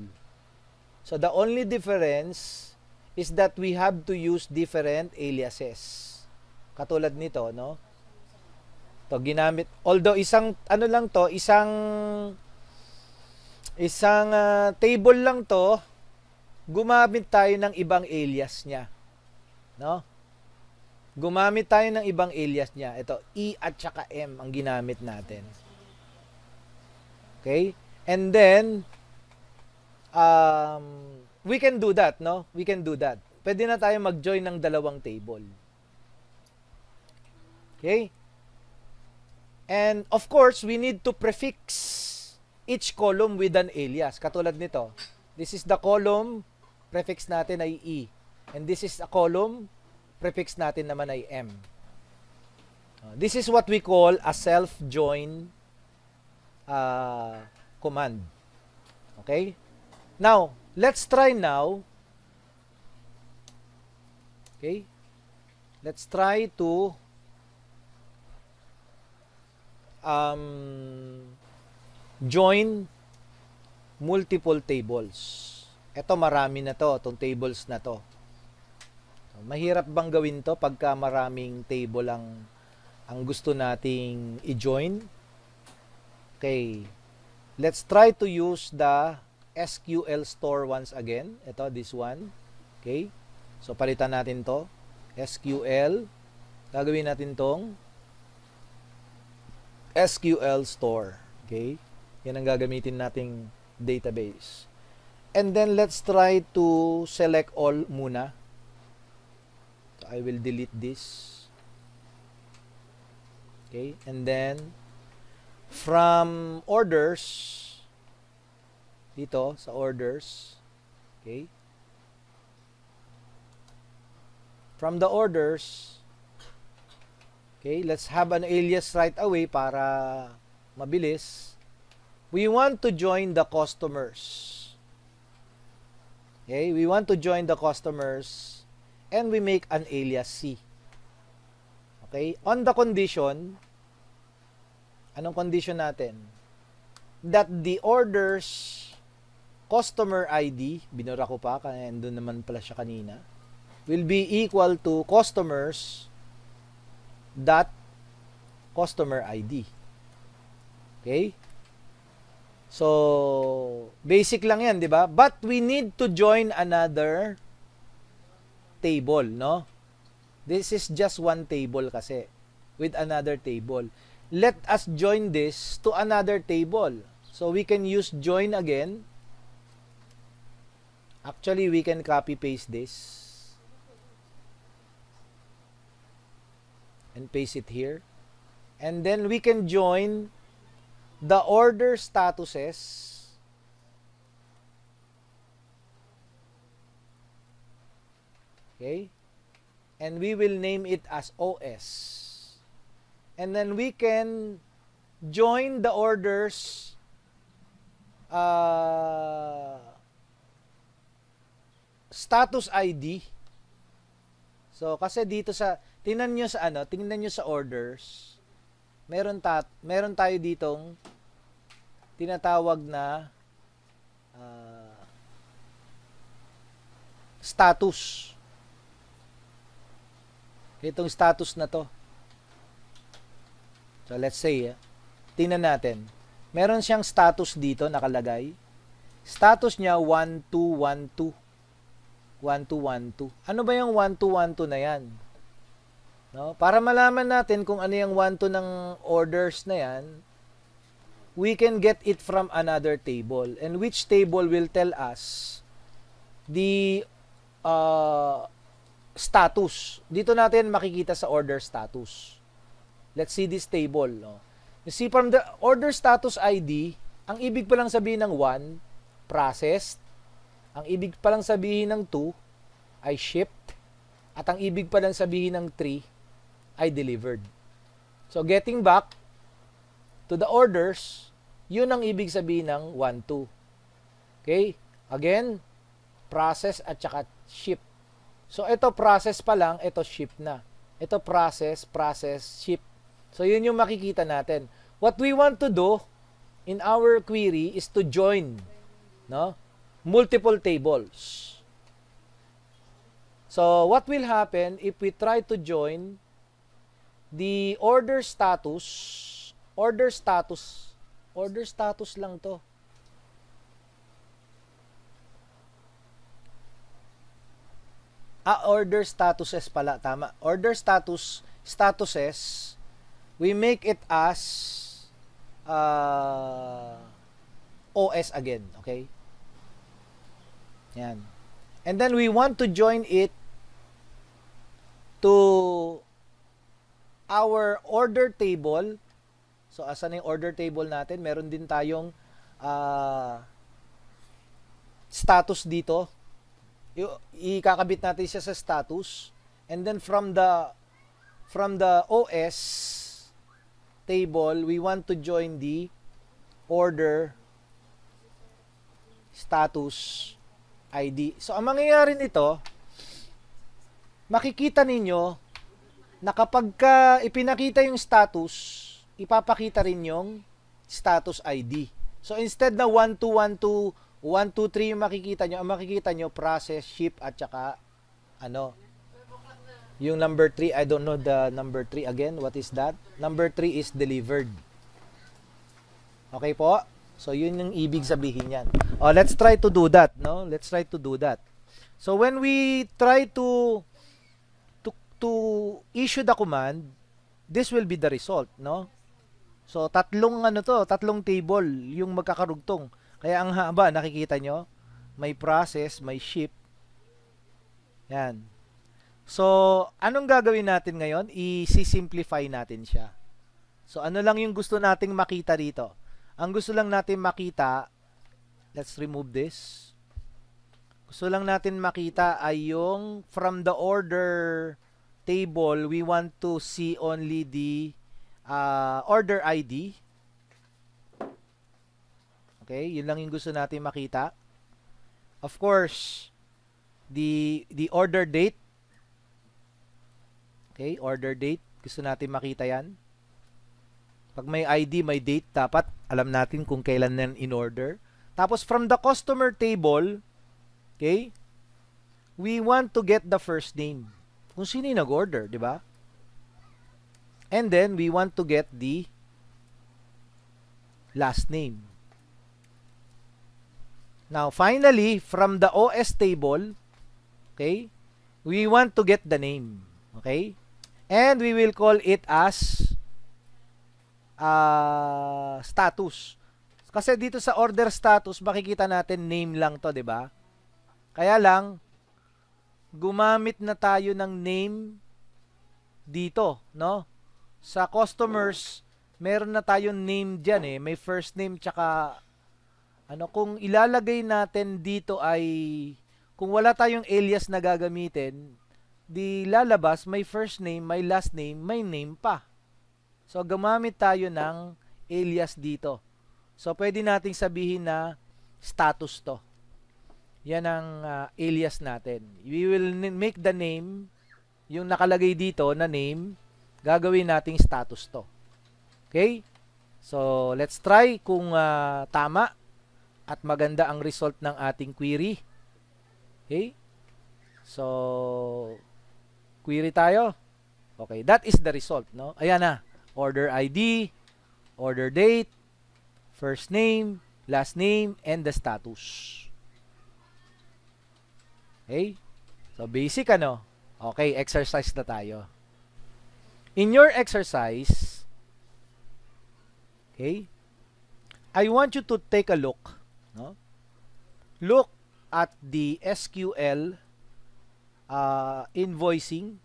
So, the only difference is that we have to use different aliases. Katulad nito, no? To ginamit, although isang table lang to, gumamit tayo ng ibang alias niya. No? Gumamit tayo ng ibang alias niya. Ito, E at saka M ang ginamit natin. Okay? And then, we can do that, no? We can do that. Pwede na tayo mag-join ng dalawang table. Okay? And, of course, we need to prefix each column with an alias. Katulad nito. This is the column, prefix natin ay E. And this is a column, prefix natin naman ay M. This is what we call a self-join command. Okay? Now, let's try now. Okay? Let's try to join multiple tables. Ito, marami na to, itong tables na to. Mahirap bang gawin to pagka maraming table ang gusto nating i-join? Okay. Let's try to use the SQL store once again. Ito, this one. Okay. So, palitan natin to. SQL. Gagawin natin tong SQL store. Okay. Yan ang gagamitin nating database. And then, let's try to select all muna. So, I will delete this. Okay. And then, from orders, dito sa orders, okay, from the orders, okay, let's have an alias right away para mabilis. We want to join the customers. Okay, we want to join the customers and we make an alias C. Okay, on the condition, anong condition natin? That the orders customer ID, binura ko pa, kaya doon naman pala siya kanina, will be equal to customers dot customer ID. Okay? So, basic lang yan, di ba? But we need to join another table, no? This is just one table kasi, with another table. Let us join this to another table. So, we can use join again. Actually, we can copy-paste this and paste it here. And then we can join the order statuses okay? And we will name it as OS. And then we can join the orders status ID. So, kasi dito sa, tingnan nyo sa orders, meron tayo ditong tinatawag na status. Itong status na to. So, let's say, tingnan natin. Meron siyang status dito nakalagay. Status niya 1212. 1212. Ano ba yung 1212 na yan? No? Para malaman natin kung ano yung 12 ng orders na yan, we can get it from another table. And which table will tell us the status. Dito natin makikita sa order status. Let's see this table. No? You see, from the order status ID, ang ibig palang sabihin ng 1, processed. Ang ibig palang sabihin ng 2 ay shipped. At ang ibig palang sabihin ng 3 ay delivered. So, getting back to the orders, yun ang ibig sabihin ng 1, 2. Okay? Again, process at saka ship. So, ito process pa lang, ito ship na. Ito process, ship. So, yun yung makikita natin. What we want to do in our query is to join, no, multiple tables. So, what will happen if we try to join the order status lang to. Order statuses pala, tama. Order statuses, we make it as OS again, okay? Yan. And then we want to join it to our order table. So, asan yung order table natin? Meron din tayong status dito. Ikakabit natin siya sa status. And then from the OS table, we want to join the order status ID. So, ang mangyayari nito, makikita ninyo na kapag ipinakita yung status, ipapakita rin yung status ID. So, instead na 1212, 123 yung makikita nyo, ang makikita nyo, process, ship, at saka, yung number 3, I don't know the number 3 again. What is that? Number 3 is delivered. Okay po? So, yun yung ibig sabihin yan. Let's try to do that, no? Let's try to do that. So, when we try to issue the command, this will be the result, no? So, tatlong table yung magkakarugtong. Kaya ang haba, nakikita nyo, may process, may ship. Yan. So, anong gagawin natin ngayon? I-simplify natin siya. So, ano lang yung gusto nating makita dito? Ang gusto lang natin makita, let's remove this. Gusto lang natin makita ay yung from the order table, we want to see only the order ID. Okay, yun lang yung gusto natin makita. Of course, the order date. Okay, order date. Gusto natin makita yan. Pag may ID, may date, dapat alam natin kung kailan yan in order. Tapos from the customer table, okay, we want to get the first name. Kung sino yung nag-order, di ba? And then, we want to get the last name. Now, finally, from the OS table, okay, we want to get the name. Okay? And we will call it as status. Kasi dito sa order status, makikita natin name lang to, di ba? Kaya lang, gumamit na tayo ng name dito, no? Sa customers, meron na tayong name dyan eh. May first name tsaka kung ilalagay natin dito ay kung wala tayong alias na gagamitin, di lalabas may first name, may last name, may name pa. So, gumamit tayo ng alias dito. So, pwede nating sabihin na status to. Yan ang alias natin. We will make the name, yung nakalagay dito na name, gagawin nating status to. Okay? So, let's try kung tama at maganda ang result ng ating query. Okay? So, query tayo. Okay, that is the result, no? Ayan na. Order ID, order date, first name, last name, and the status. Okay? So, basic ano? Okay, exercise na tayo. In your exercise, okay, I want you to take a look. No? Look at the SQL invoicing,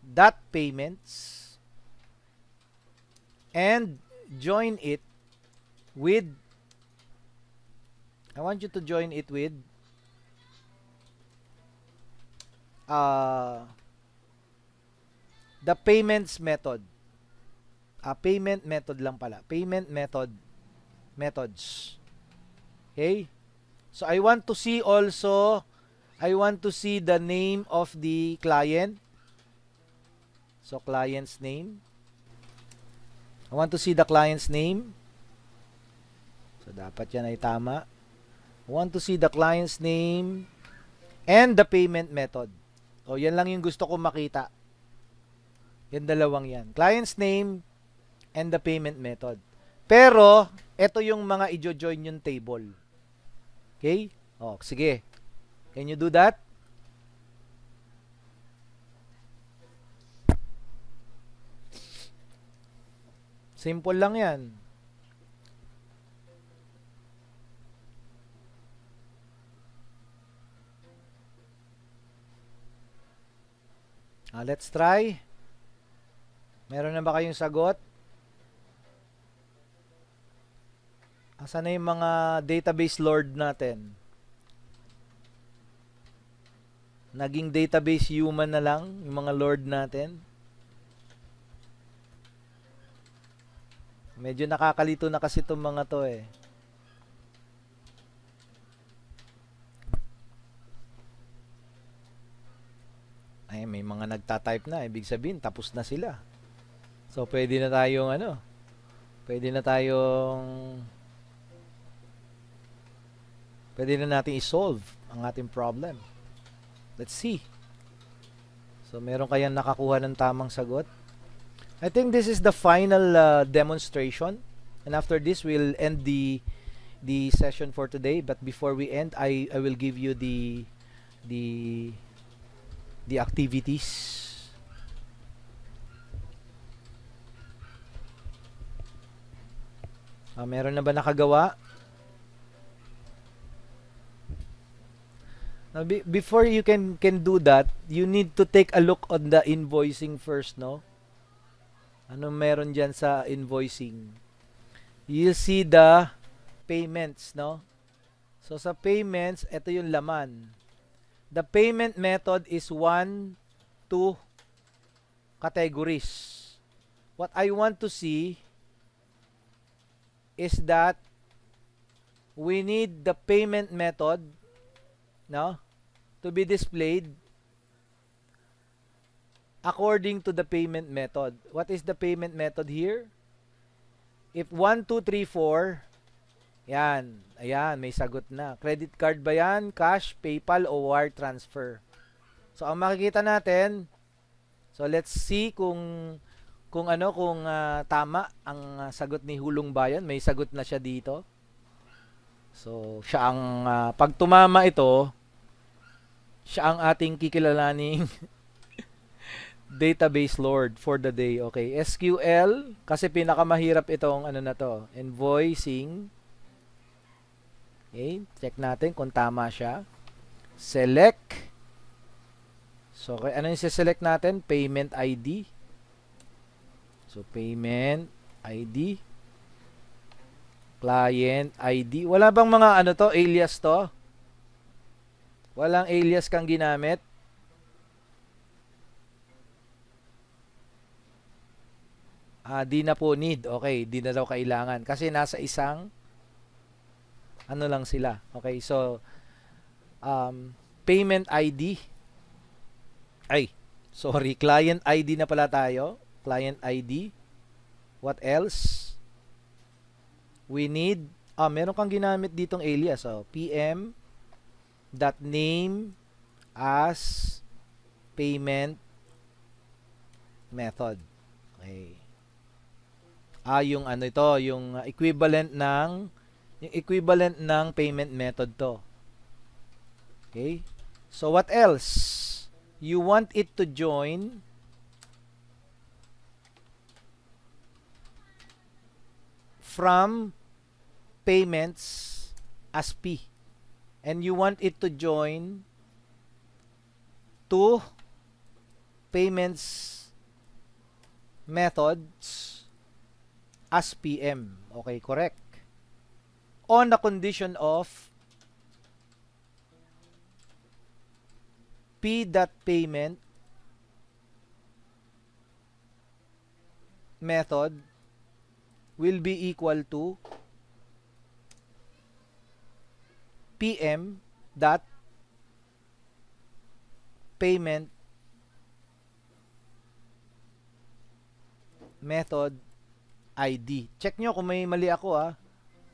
dot payments, and join it with, I want you to join it with the payments method. Payment method lang pala. Payment methods. Okay? So, I want to see also, I want to see the name of the client. So, client's name. I want to see the client's name. So, dapat yan ay tama. I want to see the client's name and the payment method. O, yan lang yung gusto ko makita. Yan dalawang yan. Client's name and the payment method. Pero, ito yung mga i-join yung table. Okay? O, sige. Can you do that? Simple lang yan. Let's try. Meron na ba kayong sagot? Asan na yung mga database lord natin? Naging database human na lang yung mga lord natin. Medyo nakakalito na kasi itong mga to eh. Ay, may mga nagtatype na. Ibig sabihin, tapos na sila. So, pwede na tayong ano? Pwede na natin i-solve ang ating problem. Let's see. So, meron kayang nakakuha ng tamang sagot? I think this is the final demonstration, and after this we'll end the session for today. But before we end, I will give you the activities. Meron na ba nakagawa? Now, before you can do that, you need to take a look on the invoicing first, no? Ano meron dyan sa invoicing? You'll see the payments, no? So, sa payments, ito yung laman. The payment method is 1, 2 categories. What I want to see is that we need the payment method, no, to be displayed according to the payment method. What is the payment method here? If 1, 2, 3, 4, yan. Ayan, may sagot na. Credit card ba yan? Cash, PayPal, o wire transfer? So, ang makikita natin, so let's see kung tama ang sagot ni Hulong Bayan. May sagot na siya dito. So, siya ang, pag tumama ito, siya ang ating kikilalaning database lord for the day. Okay, SQL kasi pinakamahirap itong ano na to, invoicing. Okay, check natin kung tama siya. Select. So, okay, ano yung select natin? Payment ID. So, payment ID. Client ID. Wala bang mga ano to, alias to? Walang alias kang ginamit? Di na po need. Okay, di na daw kailangan. Kasi nasa isang ano lang sila. Okay, so payment ID. Ay, sorry. Client ID na pala tayo. Client ID. What else? We need, meron kang ginamit ditong alias. So, PM.name as payment method. Okay. Yung ano ito, yung equivalent ng payment method to. Okay? So what else? You want it to join from payments as P. And you want it to join to payments methods as PM. Okay, correct. On the condition of P.payment method will be equal to PM dot payment method ID. Check nyo kung may mali ako ah.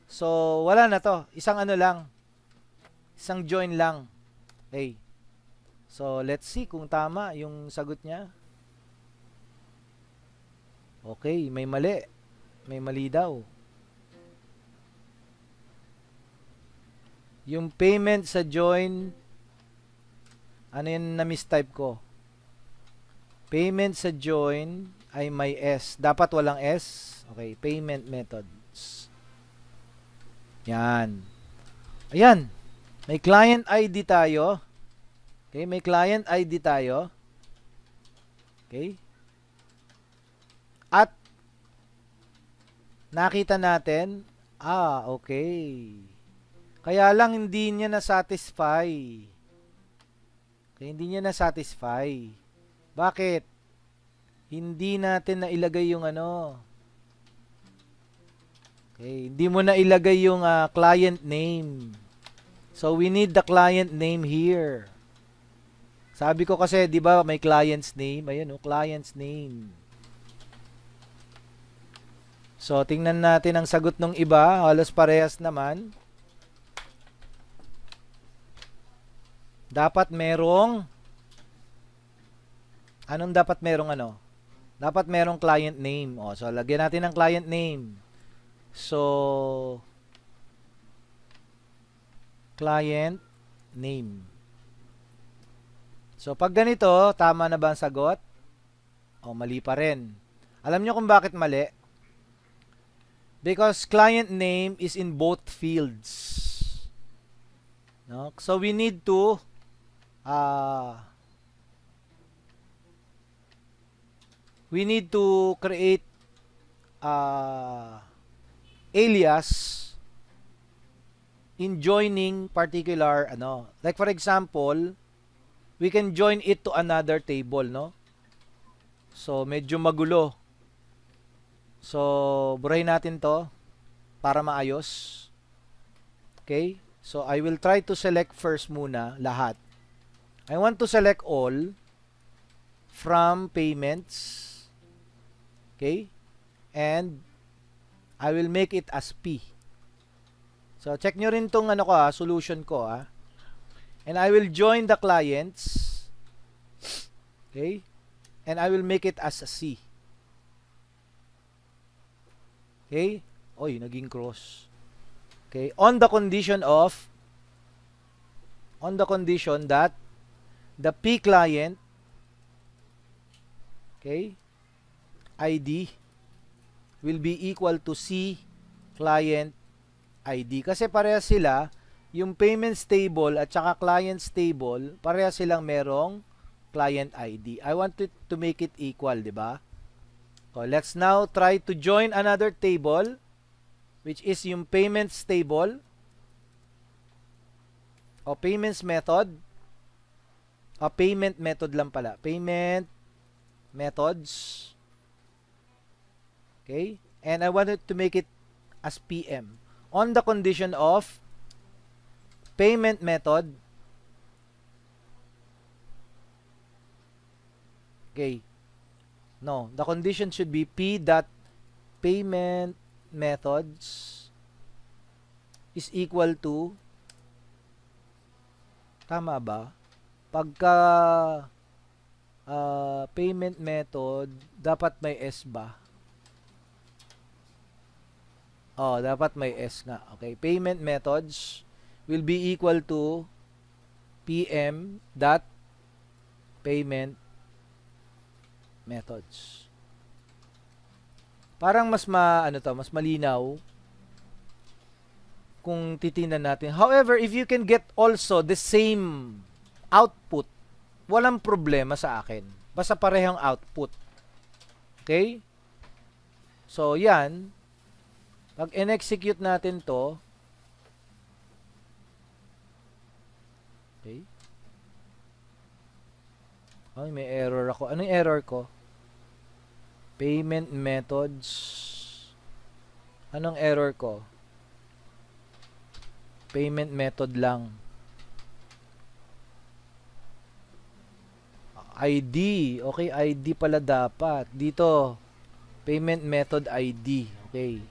So, wala na to. Isang ano lang. Isang join lang. Okay. So, let's see kung tama yung sagot niya. Okay, may mali. May mali daw. Yung payment sa join, ano yun na mistype ko? Payment sa join ay may S. Dapat walang S. Okay, payment methods. Yan. Ayan. May client ID tayo. Okay, may client ID tayo. Okay. At nakita natin, okay. Kaya lang hindi niya na-satisfy. Okay, hindi niya na-satisfy. Bakit? Hindi natin nailagay yung ano. Okay, hindi mo na ilagay yung client name. So we need the client name here. Sabi ko kasi, 'di ba, may client's name. Ayun, client's name. So tingnan natin ang sagot ng iba, halos parehas naman. Dapat merong anong dapat merong ano? Dapat merong client name. So lagyan natin ng client name. So client name. So pag ganito, tama na ba ang sagot? Mali pa rin. Alam niyo kung bakit mali? Because client name is in both fields. No? So we need to create alias in joining particular ano. Like for example, we can join it to another table, no? So medyo magulo. So burahin natin to para maayos. Okay? So I will try to select first muna lahat. I want to select all from payments. Okay? And I will make it as P. So check nyo rin tong ano ko solution ko And I will join the clients. Okay? And I will make it as a C. Okay? Oy, naging cross. Okay? On the condition that the P client, okay, ID will be equal to C client ID. Kasi parehas sila, yung payments table at saka clients table, parehas silang merong client ID. I want it to make it equal, di ba? So, let's now try to join another table, which is yung payments table, o payments method, payment method lang pala. Payment methods. Okay? And I wanted to make it as PM. On the condition of payment method. Okay. No, the condition should be P.payment methods is equal to, tama ba? Pagka payment method, dapat may S ba? Dapat may S nga. Okay, payment methods will be equal to pm.payment methods. Parang mas mas malinaw kung titingnan natin. However, if you can get also the same output, walang problema sa akin. Basta parehong output. Okay? So, yan. Pag in-execute natin to, okay? Ay, may error ako. Anong error ko? Payment methods. Anong error ko? Payment method lang. ID. Okay, ID pala dapat. Dito, payment method ID. Okay.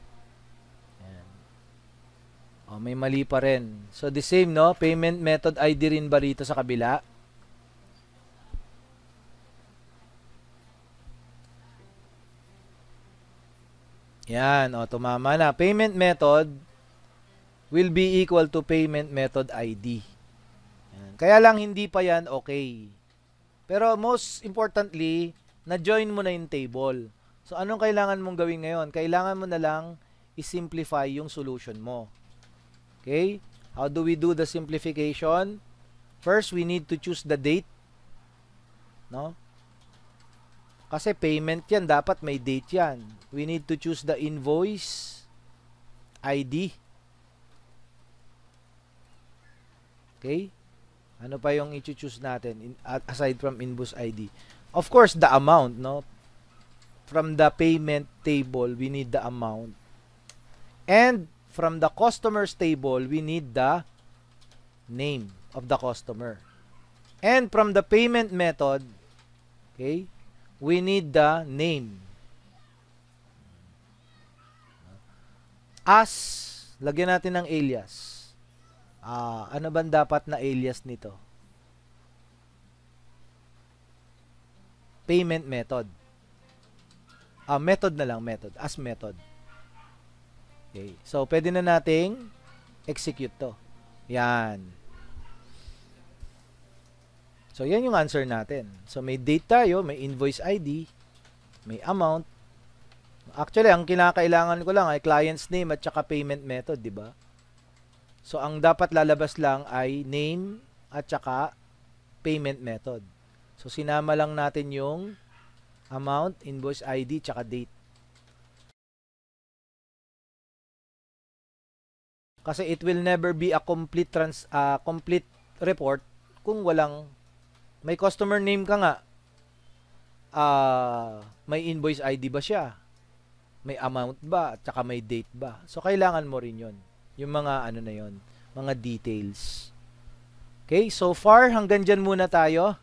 Ayan. Oh, may mali pa rin. So, the same, no? Payment method ID rin ba rito sa kabila? Yan. O, tumama na. Payment method will be equal to payment method ID. Yan. Kaya lang hindi pa yan okay. Pero most importantly, na-join mo na yung table. So, anong kailangan mong gawin ngayon? Kailangan mo na lang i-simplify yung solution mo. Okay? How do we do the simplification? First, we need to choose the date. No? Kasi payment yan, dapat may date yan. We need to choose the invoice ID. Okay? Ano pa yung i-choose natin aside from invoice ID? Of course, the amount, no? From the payment table, we need the amount. And from the customers table, we need the name of the customer. And from the payment method, okay, we need the name. As, lagyan natin ng alias. Ano ba dapat na alias nito? Payment method. Method na lang, method. As method. Okay. So, pwede na nating execute to. Yan. So, yan yung answer natin. So, may date tayo, may invoice ID, may amount. Actually, ang kinakailangan ko lang ay client's name at saka payment method, di ba? So, ang dapat lalabas lang ay name at saka payment method. So, sinama lang natin yung amount, invoice ID, tsaka date. Kasi it will never be a complete complete report kung walang may customer name ka nga. May invoice ID ba siya? May amount ba? At saka may date ba? So, kailangan mo rin yun. Yung mga ano na yon, mga details. Okay, so far hanggang dyan muna tayo.